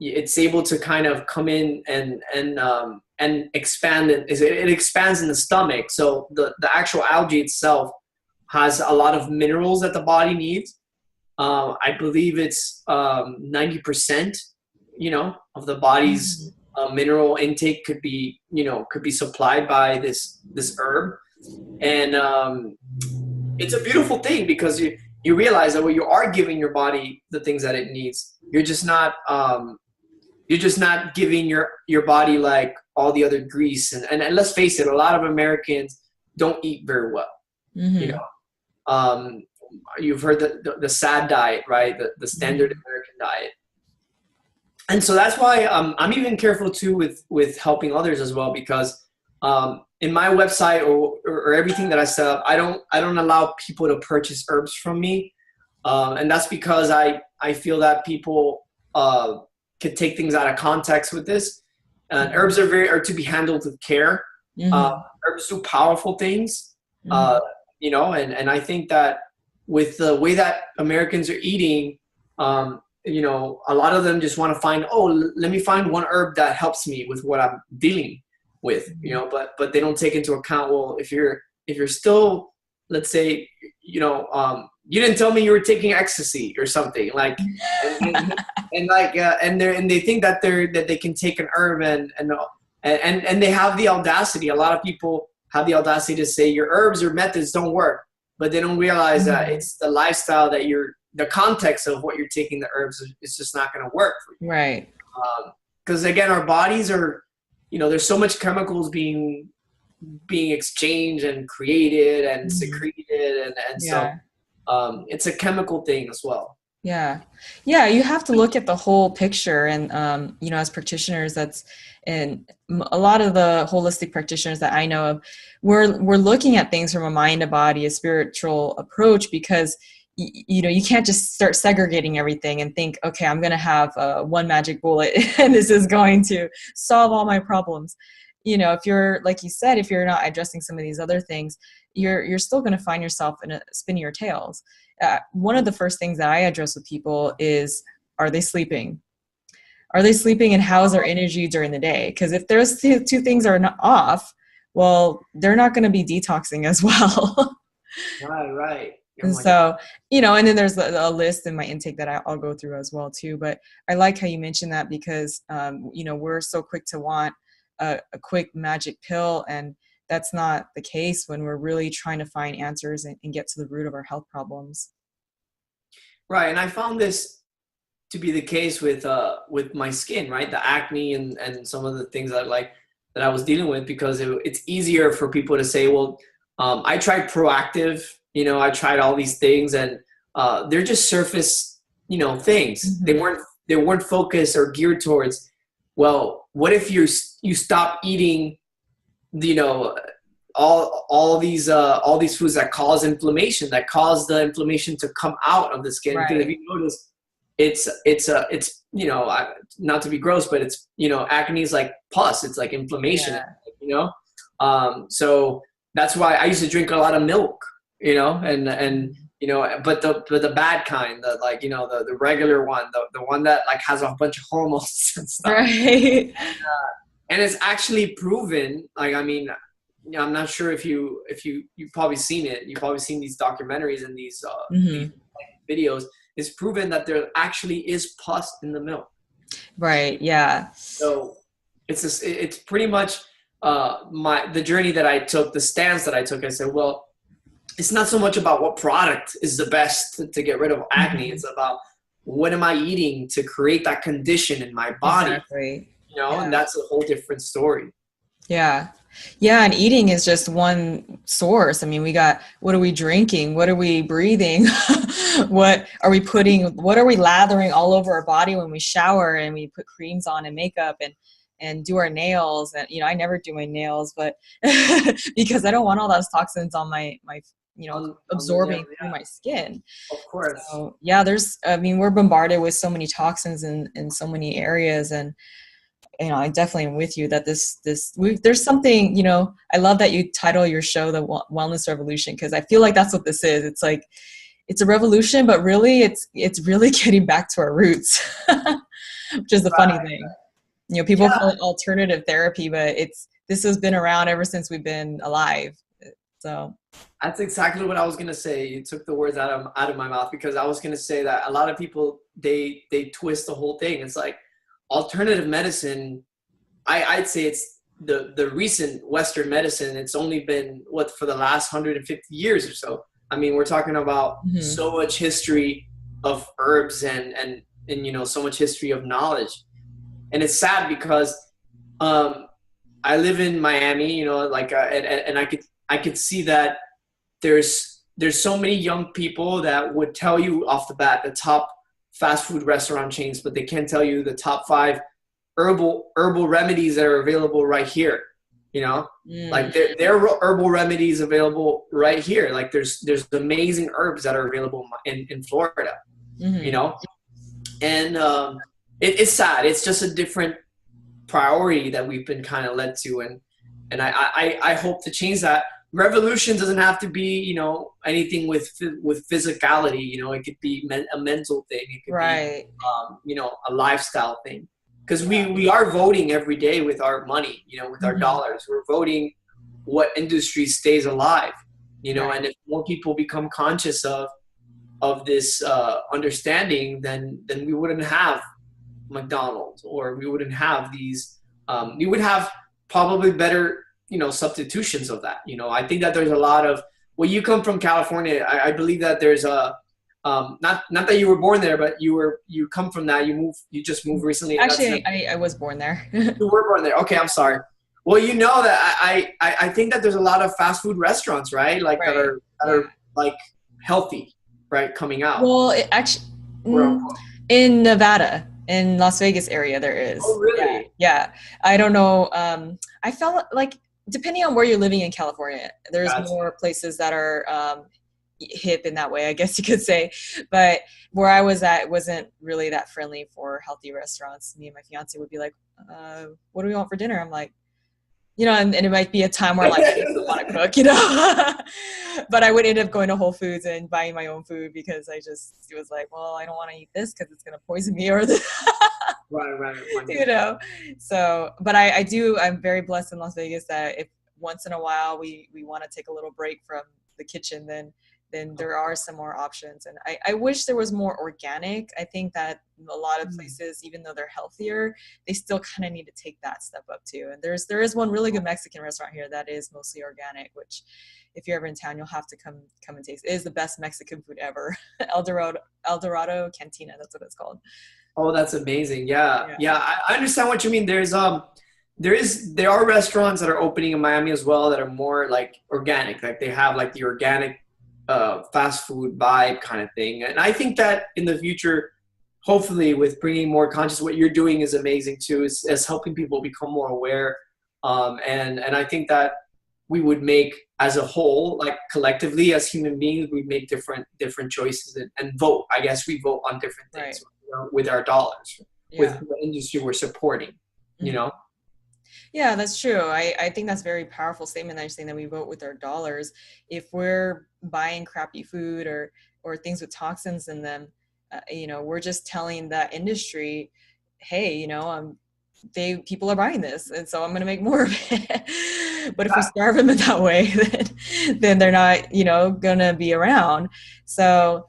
it's able to kind of come in and expand. It expands in the stomach. So the actual algae itself has a lot of minerals that the body needs. I believe it's 90%, of the body's mineral intake could be supplied by this herb. And it's a beautiful thing because you realize that when you are giving your body the things that it needs, you're just not giving your body like all the other grease. And let's face it, a lot of Americans don't eat very well. You've heard the SAD diet, right? The standard American diet. And so that's why I'm even careful too with helping others as well, because in my website or everything that I set up, I don't allow people to purchase herbs from me. And that's because I feel that people could take things out of context with this. And herbs are to be handled with care. Herbs do powerful things, and I think that with the way that Americans are eating, a lot of them just want to find, let me find one herb that helps me with what I'm dealing with, but they don't take into account, well, if you're still, let's say, you didn't tell me you were taking ecstasy or something like, and they think that they can take an herb and they have the audacity. A lot of people have the audacity to say your herbs or methods don't work, but they don't realize that it's the lifestyle that the context of what you're taking the herbs is just not going to work for you. Right. Because again, our bodies are, there's so much chemicals being exchanged and created and secreted. So it's a chemical thing as well. Yeah. You have to look at the whole picture. And, as practitioners, and a lot of the holistic practitioners that I know of, we're looking at things from a mind, a body, a spiritual approach, because you can't just start segregating everything and think, okay, I'm going to have one magic bullet and this is going to solve all my problems. If you're, like you said, if you're not addressing some of these other things, you're still going to find yourself in spinning your tails. One of the first things that I address with people is, are they sleeping? Are they sleeping, and how's their energy during the day? Because if those two things are not off, well, they're not going to be detoxing as well. Right. And so, and then there's a list in my intake that I'll go through as well too. But I like how you mentioned that because, we're so quick to want a quick magic pill, and that's not the case when we're really trying to find answers and get to the root of our health problems. Right. And I found this to be the case with my skin, right? The acne and some of the things that I was dealing with, because it's easier for people to say, well, I tried Proactive, I tried all these things, and they're just surface, things. They weren't focused or geared towards, well, what if you stop eating, all these foods that cause inflammation, that cause the inflammation to come out of the skin. Right. Because if you notice, it's not to be gross, but it's, acne is like pus. It's like inflammation, so that's why I used to drink a lot of milk, but the bad kind, the regular one, the one that has a bunch of hormones and stuff. Right. And it's actually proven, like, I mean, I'm not sure if you've probably seen it. You've probably seen these documentaries and these videos. It's proven that there actually is pus in the milk. Right. Yeah. So it's pretty much the journey that I took, the stance that I took. I said, well, it's not so much about what product is the best to get rid of acne. It's about what am I eating to create that condition in my body. Exactly. And that's a whole different story. Yeah. Yeah. And eating is just one source. I mean, what are we drinking? What are we breathing? What are we lathering all over our body when we shower and we put creams on and makeup and do our nails? And, I never do my nails, but because I don't want all those toxins on my absorbing through my skin. Of course. So, yeah, we're bombarded with so many toxins in so many areas. And, I definitely am with you that there's something, I love that you title your show the Wellness Revolution, because I feel like that's what this is. It's like, it's a revolution, but really it's really getting back to our roots, which is the funny thing. People call it alternative therapy, but this has been around ever since we've been alive. So that's exactly what I was going to say. You took the words out of my mouth, because I was going to say that a lot of people, they twist the whole thing. It's like alternative medicine. I'd say it's the recent Western medicine. It's only been for the last 150 years or so. I mean, we're talking about so much history of herbs and so much history of knowledge. And it's sad because I live in Miami, and I could see that there's so many young people that would tell you off the bat the top fast food restaurant chains, but they can't tell you the top 5 herbal remedies that are available right here. Like there are herbal remedies available right here. Like there's amazing herbs that are available in Florida, and it's sad. It's just a different priority that we've been kind of led to. And I hope to change that. Revolution doesn't have to be, anything with physicality. It could be a mental thing. It could be, a lifestyle thing. Because we are voting every day with our money, with our dollars. We're voting what industry stays alive, and if more people become conscious of this understanding, then we wouldn't have McDonald's, or we wouldn't have these, we would have probably better, substitutions of that. I think that there's a lot of, you come from California, I believe that there's a, not that you were born there, but you come from that. You just moved recently. Actually, I was born there. You were born there. Okay, I'm sorry. Well, that I think that there's a lot of fast food restaurants, right? Like that are like healthy, right? Coming out. Well, in Nevada, in Las Vegas area, there is. Oh, really? Yeah. I don't know. I felt like depending on where you're living in California, there's more places that are hip in that way, I guess you could say. But where I was at wasn't really that friendly for healthy restaurants. Me and my fiance would be like, what do we want for dinner? I'm like, and it might be a time where like I don't want to cook, but I would end up going to Whole Foods and buying my own food, because it was like, well, I don't want to eat this because it's going to poison me or right. So, but I'm very blessed in Las Vegas that if once in a while we want to take a little break from the kitchen, then there are some more options. And I wish there was more organic. I think that a lot of places, even though they're healthier, they still kind of need to take that step up too. And there is one really good Mexican restaurant here that is mostly organic, which if you're ever in town, you'll have to come and taste. It is the best Mexican food ever. El Dorado Cantina, that's what it's called. Oh, that's amazing. Yeah. I understand what you mean. There are restaurants that are opening in Miami as well that are more like organic. Like they have like the organic fast food vibe kind of thing. And I think that in the future, hopefully with bringing more conscious, what you're doing is amazing too, is helping people become more aware. And I think that we would make as a whole, like collectively as human beings, we make different choices and vote. I guess we vote on different things with our dollars, with the industry we're supporting, Yeah, that's true. I think that's a very powerful statement that you're saying, that we vote with our dollars. If we're buying crappy food or things with toxins in them, we're just telling that industry, hey, people are buying this, and so I'm going to make more of it. But if we starve them in that way, then they're not, going to be around. So,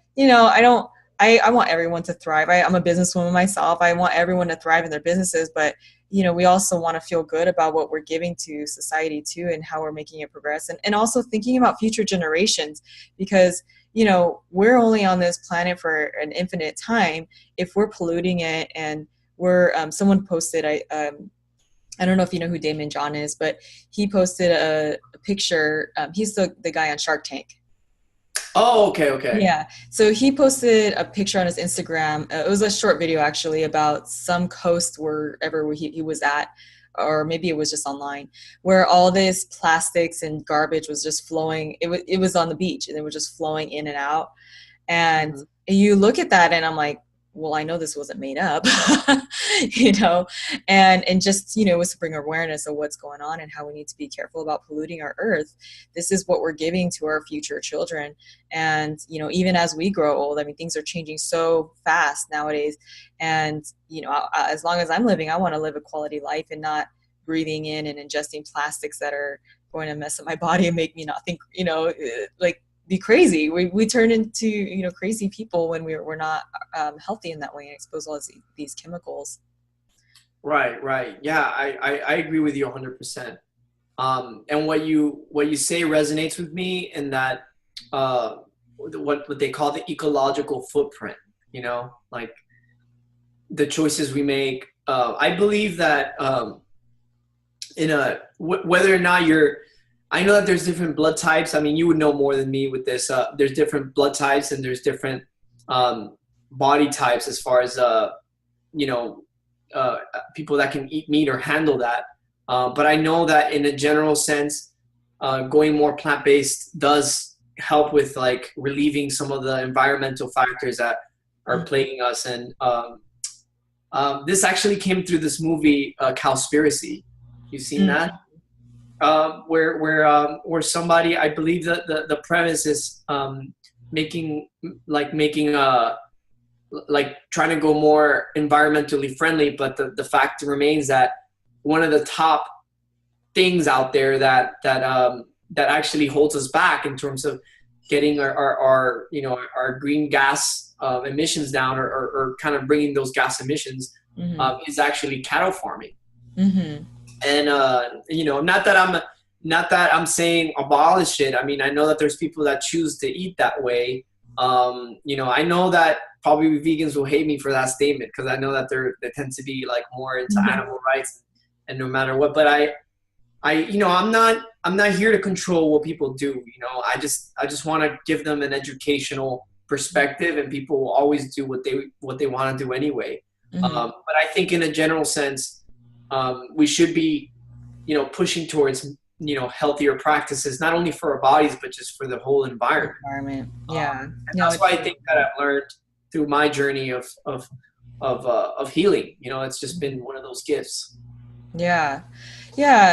I want everyone to thrive. I'm a businesswoman myself. I want everyone to thrive in their businesses, but we also want to feel good about what we're giving to society too, and how we're making it progress, and also thinking about future generations, because we're only on this planet for an infinite time. If we're polluting it, and we're someone posted, I don't know if you know who Damon John is, but he posted a picture. He's the guy on Shark Tank. Oh, okay. Yeah. So he posted a picture on his Instagram. It was a short video actually about some coast wherever he was at, or maybe it was just online, where all this plastics and garbage was just flowing. It was on the beach, and it was just flowing in and out. And you look at that, and I'm like, well, I know this wasn't made up, and just, was to bring awareness of what's going on and how we need to be careful about polluting our earth. This is what we're giving to our future children. And, even as we grow old, I mean, things are changing so fast nowadays. And, as long as I'm living, I want to live a quality life and not breathing in and ingesting plastics that are going to mess up my body and make me not think, be crazy. We turn into crazy people when we're not healthy in that way, and expose all these chemicals. Right. Yeah, I agree with you 100%. And what you say resonates with me in that what they call the ecological footprint. Like the choices we make. I believe that whether or not I know that there's different blood types. I mean, you would know more than me with this. There's different blood types, and there's different body types as far as people that can eat meat or handle that. But I know that in a general sense, going more plant-based does help with like relieving some of the environmental factors that are plaguing us. And this actually came through this movie, Cowspiracy. You've seen that? Where somebody, I believe that the premise is making trying to go more environmentally friendly, but the fact remains that one of the top things out there that actually holds us back in terms of getting our green gas emissions down, or kind of bringing those gas emissions is actually cattle farming. And not that I'm saying abolish it. I mean, I know that there's people that choose to eat that way. I know that probably vegans will hate me for that statement, because I know that they tend to be like more into animal rights, and no matter what. But I'm not here to control what people do. I just want to give them an educational perspective, and people will always do what they want to do anyway. But I think in a general sense, we should be, pushing towards, healthier practices, not only for our bodies, but just for the whole environment. Yeah. That's why I think that I've learned through my journey of healing. It's just been one of those gifts. Yeah.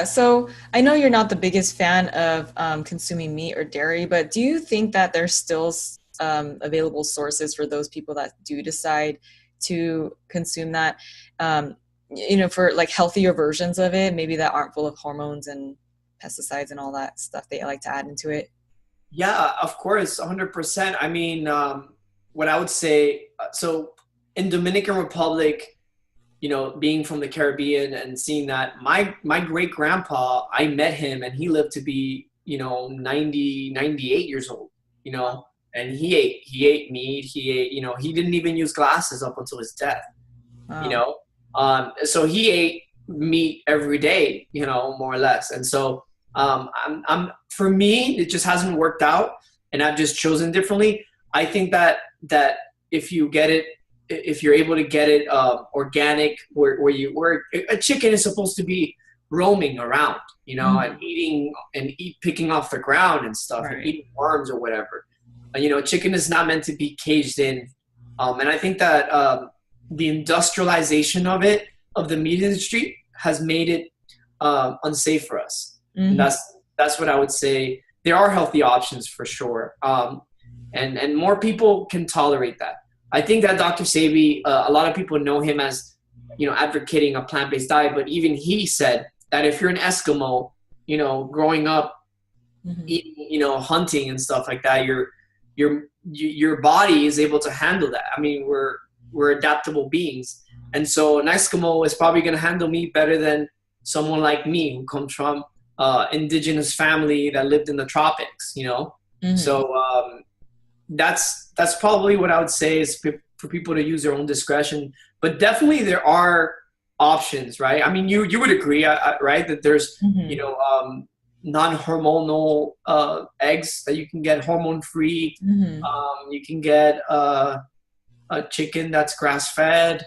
So I know you're not the biggest fan of consuming meat or dairy, but do you think that there's still available sources for those people that do decide to consume that? For like healthier versions of it, maybe that aren't full of hormones and pesticides and all that stuff they like to add into it? Yeah, of course, 100%. I mean, what I would say, so in Dominican Republic, being from the Caribbean and seeing that my great grandpa, I met him and he lived to be, 90, 98 years old, and he ate meat. He ate, he didn't even use glasses up until his death, Wow. So he ate meat every day, more or less. And so, for me, it just hasn't worked out, and I've just chosen differently. I think that if you're able to get it, organic, where a chicken is supposed to be roaming around, and eating and picking off the ground and stuff, Right. and eating worms or whatever. Chicken is not meant to be caged in. And I think that, the industrialization of the meat industry has made it unsafe for us. And that's what I would say. There are healthy options for sure, and more people can tolerate that. I think that Dr. Sebi, a lot of people know him as advocating a plant-based diet, but even he said that if you're an Eskimo, growing up eating, hunting and stuff like that, your body is able to handle that. I mean, we're adaptable beings, and so an Eskimo is probably going to handle meat better than someone like me who comes from indigenous family that lived in the tropics. So that's probably what I would say is for people to use their own discretion. But definitely there are options, right? I mean, you would agree, right, that there's non-hormonal eggs that you can get hormone-free. You can get a chicken that's grass-fed,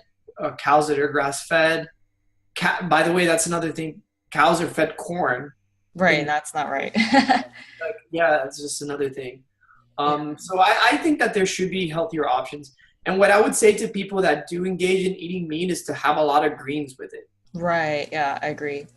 cows that are grass-fed. By the way, that's another thing. Cows are fed corn. Right, and that's not right. That's just another thing. So I think that there should be healthier options. And what I would say to people that do engage in eating meat is to have a lot of greens with it. Right, yeah, I agree.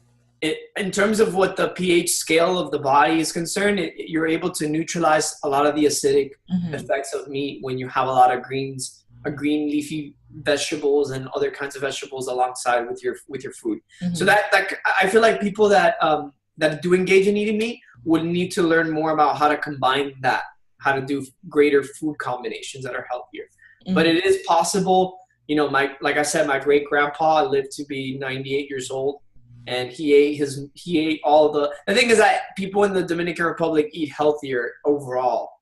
In terms of what the pH scale of the body is concerned, you're able to neutralize a lot of the acidic effects of meat when you have a lot of greens, green leafy vegetables and other kinds of vegetables alongside with your food. So that I feel like people that do engage in eating meat would need to learn more about how to combine that, how to do greater food combinations that are healthier. But it is possible. Like I said, my great grandpa lived to be 98 years old, and he ate all the thing is that people in the Dominican Republic eat healthier overall.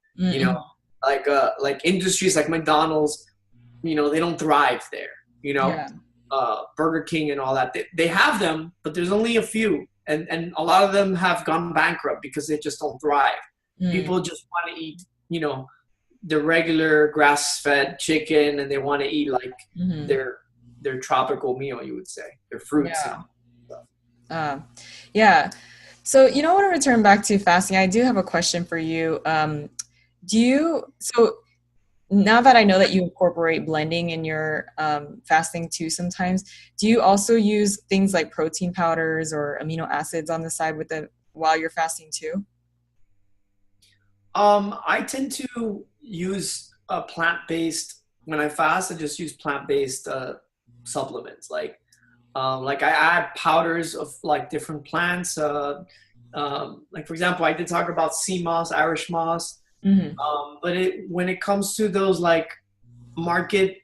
Like industries like McDonald's, they don't thrive there. Burger King and all that. They have them, but there's only a few, and a lot of them have gone bankrupt because they just don't thrive. People just want to eat, the regular grass-fed chicken, and they want to eat like their tropical meal, you would say, their fruits. So, I want to return back to fasting. I do have a question for you. So now that I know that you incorporate blending in your fasting too sometimes, do you also use things like protein powders or amino acids on the side while you're fasting too? I tend to use plant-based when I fast. I just use plant-based supplements. Like I add powders of like different plants. Like for example, I did talk about sea moss, Irish moss. But when it comes to those like market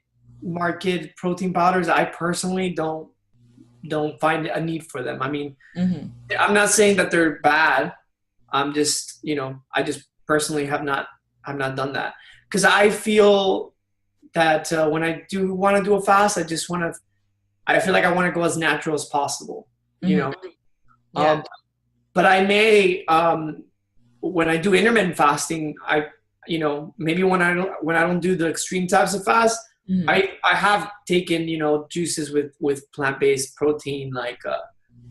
protein powders, I personally don't find a need for them. I mean, I'm not saying that they're bad. I'm just, I just personally have not done that, because I feel that when I do want to do a fast, I feel like I want to go as natural as possible, but I may, when I do intermittent fasting, maybe when I don't do the extreme types of fast, I have taken, juices with plant-based protein, like,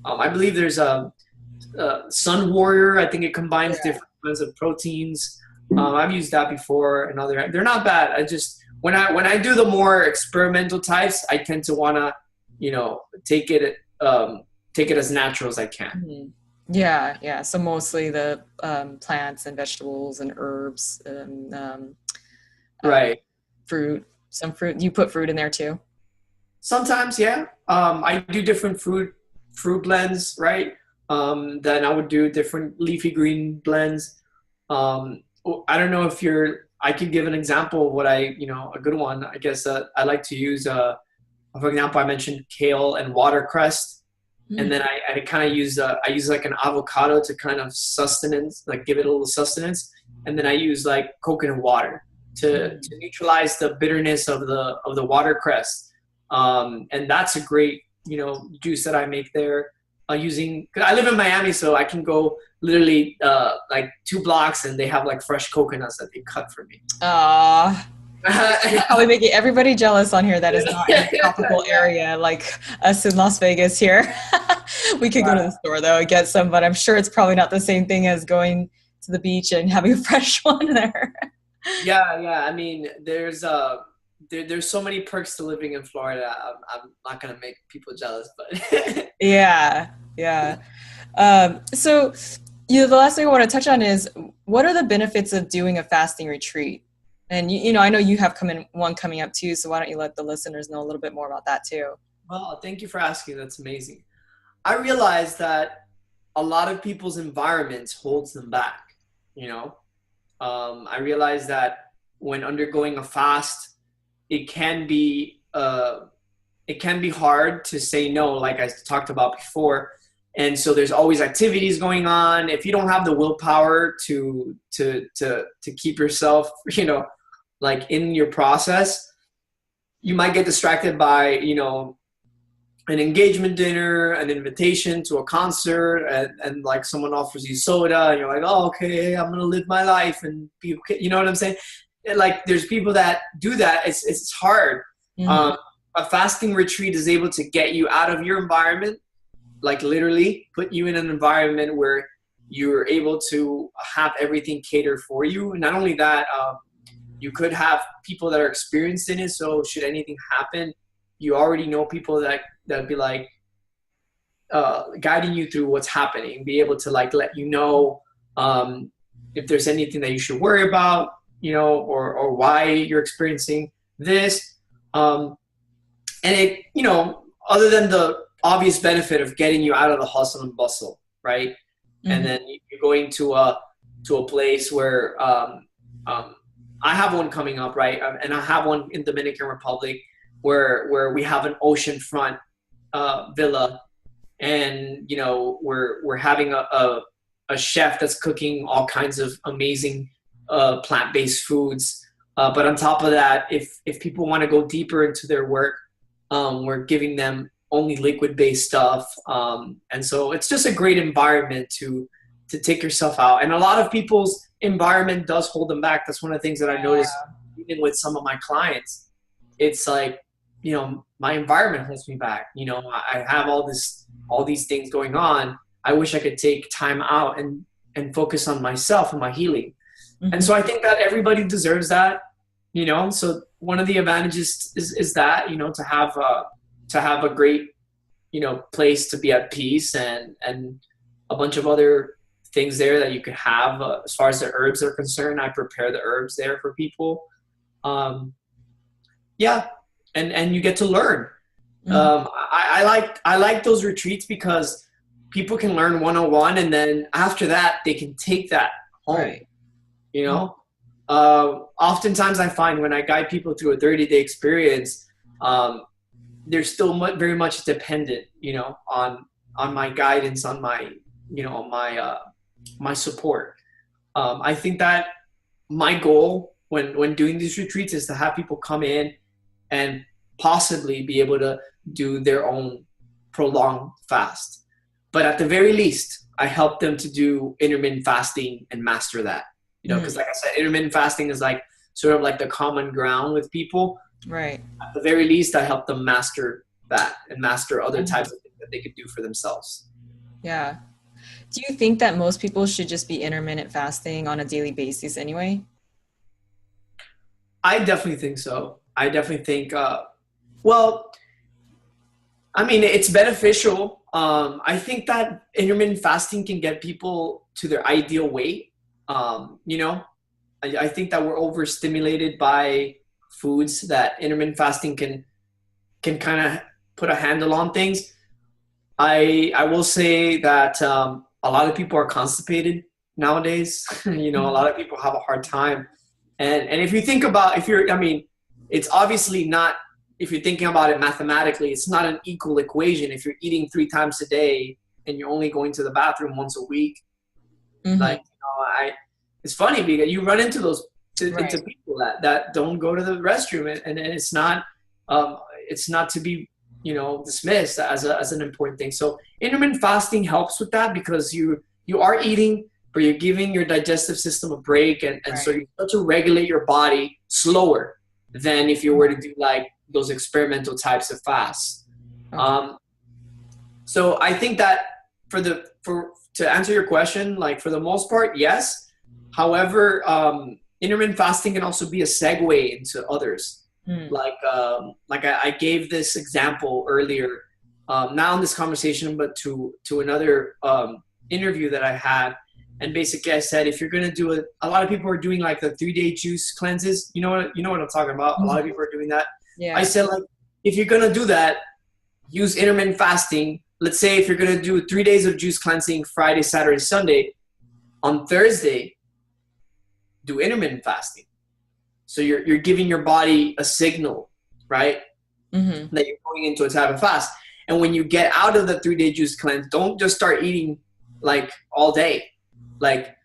I believe there's a Sun Warrior. I think it combines different kinds of proteins. I've used that before, and they're not bad. I just, when I do the more experimental types, I tend to want to, take it as natural as I can. Yeah. So mostly the plants and vegetables and herbs and fruit. Some fruit. You put fruit in there too? Sometimes, yeah. I do different fruit blends, right? Then I would do different leafy green blends. I don't know if I could give an example of what a good one. I guess I like to use, for example, I mentioned kale and watercress. And then I kind of use like an avocado to kind of sustenance, like give it a little sustenance. And then I use like coconut water to neutralize the bitterness of the watercress. And that's a great, juice that I make there. Cause I live in Miami, so I can go literally like 2 blocks and they have like fresh coconuts that they cut for me. You're probably making everybody jealous on here that is not in a tropical area like us in Las Vegas here. We could go to the store though and get some, but I'm sure it's probably not the same thing as going to the beach and having a fresh one there. Yeah. I mean, there's so many perks to living in Florida. I'm not gonna make people jealous, but yeah. So the last thing I want to touch on is, what are the benefits of doing a fasting retreat? And I know you have one coming up too, so why don't you let the listeners know a little bit more about that too? Well, thank you for asking. That's amazing. I realize that a lot of people's environments holds them back. You know, I realize that when undergoing a fast, it can be hard to say no, like I talked about before. And so there's always activities going on. If you don't have the willpower to keep yourself, like in your process, you might get distracted by, an engagement dinner, an invitation to a concert, and like someone offers you soda, and you're like, oh, okay, I'm gonna live my life and be okay. You know what I'm saying? And like, there's people that do that. It's hard. Mm-hmm. A fasting retreat is able to get you out of your environment, like literally put you in an environment where you're able to have everything catered for you. And not only that, you could have people that are experienced in it. So should anything happen, you already know people that be like guiding you through what's happening, be able to like let you know if there's anything that you should worry about, or why you're experiencing this. And it, other than the obvious benefit of getting you out of the hustle and bustle, right? Mm-hmm. And then you're going to a place where I have one coming up, right? And I have one in Dominican Republic where we have an oceanfront villa, and we're having a chef that's cooking all kinds of amazing plant-based foods. But on top of that, if people want to go deeper into their work, we're giving them only liquid-based stuff. And so it's just a great environment to take yourself out. And a lot of people's environment does hold them back. That's one of the things that I noticed even with some of my clients. It's like, my environment holds me back. I have all these things going on. I wish I could take time out and focus on myself and my healing. Mm-hmm. And so I think that everybody deserves that, so one of the advantages is that, to have a great, place to be at peace, and a bunch of other things there that you could have. As far as the herbs are concerned, I prepare the herbs there for people. And you get to learn. Mm-hmm. I like those retreats because people can learn 101, and then after that they can take that home. Right. Oftentimes I find when I guide people through a 30-day experience, they're still very much dependent, on my guidance, on my, my support. I think that my goal when doing these retreats is to have people come in and possibly be able to do their own prolonged fast. But at the very least, I help them to do intermittent fasting and master that. Because like I said, intermittent fasting is like sort of like the common ground with people. Right. At the very least, I help them master that and master other types of things that they could do for themselves. Yeah. Do you think that most people should just be intermittent fasting on a daily basis anyway? I definitely think so. I definitely think, it's beneficial. I think that intermittent fasting can get people to their ideal weight. I think that we're overstimulated by foods that intermittent fasting can kind of put a handle on things. I will say that a lot of people are constipated nowadays. A lot of people have a hard time. And if you think about, it's obviously not, if you're thinking about it mathematically, it's not an equal equation. If you're eating 3 times a day and you're only going to the bathroom once a week, mm-hmm. It's funny because you run into into people that don't go to the restroom, and it's not to be, dismissed as an important thing. So intermittent fasting helps with that because you are eating, but you're giving your digestive system a break, and so you start to regulate your body slower than if you were to do like those experimental types of fasts. Okay. So I think that to answer your question, like for the most part, yes. However, intermittent fasting can also be a segue into others. Like I gave this example earlier, not in this conversation, but to another interview that I had. And basically I said, if you're going to do a lot of people are doing like the 3-day juice cleanses. You know what I'm talking about? A lot of people are doing that. Yeah. I said, like, if you're going to do that, use intermittent fasting. Let's say if you're going to do 3 days of juice cleansing, Friday, Saturday, Sunday, on Thursday, do intermittent fasting. So you're giving your body a signal, right? Mm-hmm. That you're going into a type of fast. And when you get out of the 3-day juice cleanse, don't just start eating like all day. Like,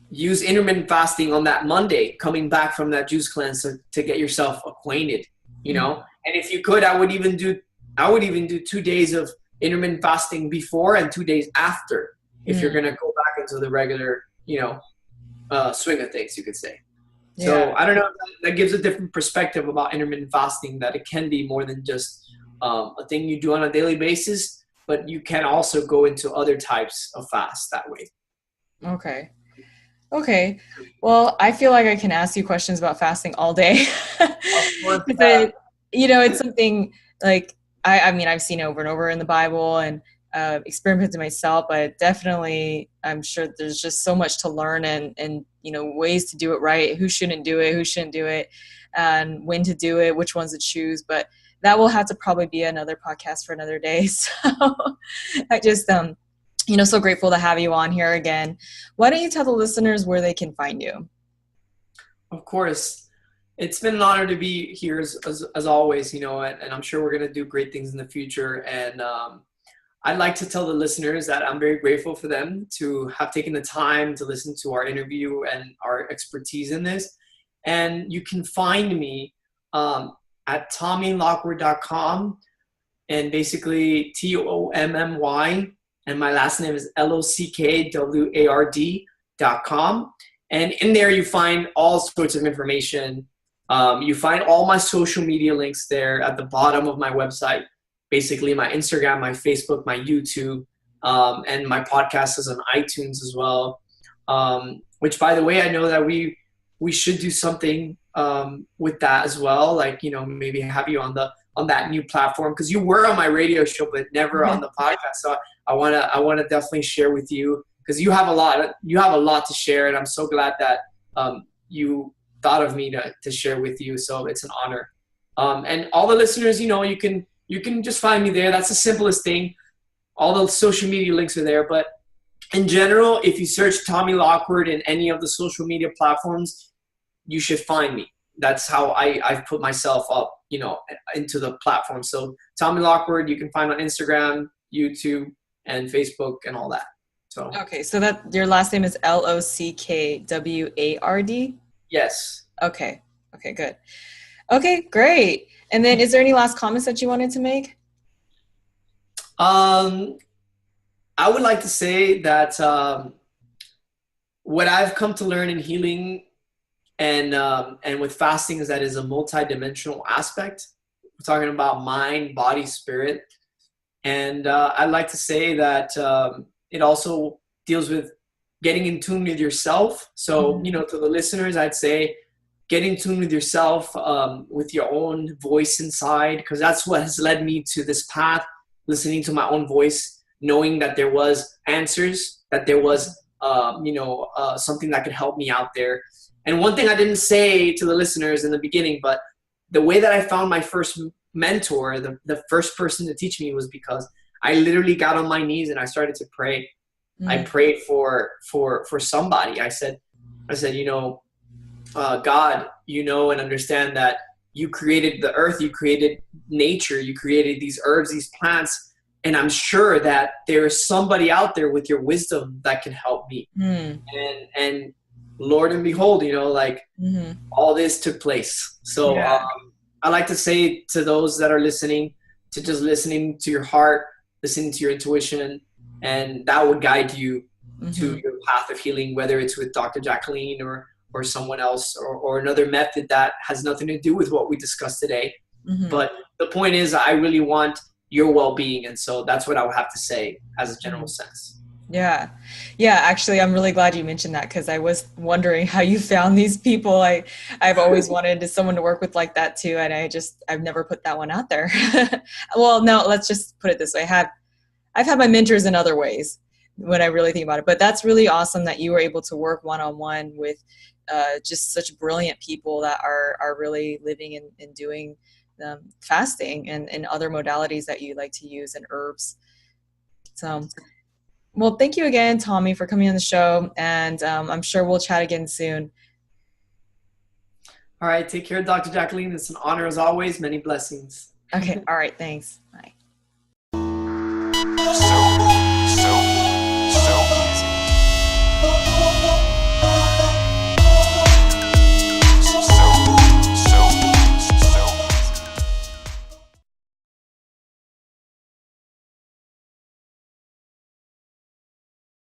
use intermittent fasting on that Monday, coming back from that juice cleanse to get yourself acquainted, you know? And if you could, I would even do 2 days of intermittent fasting before and 2 days after, if you're going to go back into the regular, swing of things, you could say. Yeah. So I don't know, that gives a different perspective about intermittent fasting, that it can be more than just a thing you do on a daily basis, but you can also go into other types of fast that way. Okay. Well, I feel like I can ask you questions about fasting all day. But, it's something like, I mean, I've seen it over and over in the Bible and experimented myself, but definitely I'm sure there's just so much to learn and ways to do it right, who shouldn't do it, and when to do it, which ones to choose. But that will have to probably be another podcast for another day. So I just, so grateful to have you on here again. Why don't you tell the listeners where they can find you? Of course. It's been an honor to be here as always, and I'm sure we're going to do great things in the future. And I'd like to tell the listeners that I'm very grateful for them to have taken the time to listen to our interview and our expertise in this. And you can find me at TommyLockward.com, and basically TOMMY, and my last name is LOCKWARD.com. And in there you find all sorts of information. You find all my social media links there at the bottom of my website. Basically my Instagram, my Facebook, my YouTube, and my podcast is on iTunes as well. Which, by the way, I know that we should do something with that as well. Like, maybe have you on that new platform, because you were on my radio show but never on the podcast. So I wanna definitely share with you, because you have a lot to share, and I'm so glad that you thought of me to share with you. So it's an honor. And all the listeners, you can just find me there. That's the simplest thing. All the social media links are there. But in general, if you search Tommy Lockward in any of the social media platforms, you should find me. That's how I've put myself up, into the platform. So Tommy Lockward, you can find on Instagram, YouTube, and Facebook, and all that. So okay, so that your last name is LOCKWARD? Yes. Okay, good. Okay, great. And then is there any last comments that you wanted to make? I would like to say that what I've come to learn in healing and with fasting is that it's a multidimensional aspect. We're talking about mind, body, spirit. And I'd like to say that it also deals with getting in tune with yourself. So, to the listeners, I'd say get in tune with yourself, with your own voice inside, because that's what has led me to this path, listening to my own voice, knowing that there was answers, that there was, something that could help me out there. And one thing I didn't say to the listeners in the beginning, but the way that I found my first mentor, the first person to teach me, was because I literally got on my knees and I started to pray. I prayed for somebody. I said, God, and understand that you created the earth, you created nature, you created these herbs, these plants, and I'm sure that there is somebody out there with your wisdom that can help me. And Lord and behold, all this took place. So I like to say to those that are listening, to just listening to your heart, listening to your intuition, and that would guide you to your path of healing, whether it's with Dr. Jacqueline or someone else or another method that has nothing to do with what we discussed today. But the point is, I really want your well-being. And so that's what I would have to say as a general sense. Yeah. Actually, I'm really glad you mentioned that, because I was wondering how you found these people. I've always wanted someone to work with like that too. And I've never put that one out there. Well, no, let's just put it this way. I've had my mentors in other ways when I really think about it, but that's really awesome that you were able to work one-on-one with just such brilliant people that are really living and doing fasting and other modalities that you like to use and herbs. So, well, thank you again, Tommy, for coming on the show, and I'm sure we'll chat again soon. All right. Take care, Dr. Jacqueline. It's an honor as always. Many blessings. Okay. All right. Thanks. Bye.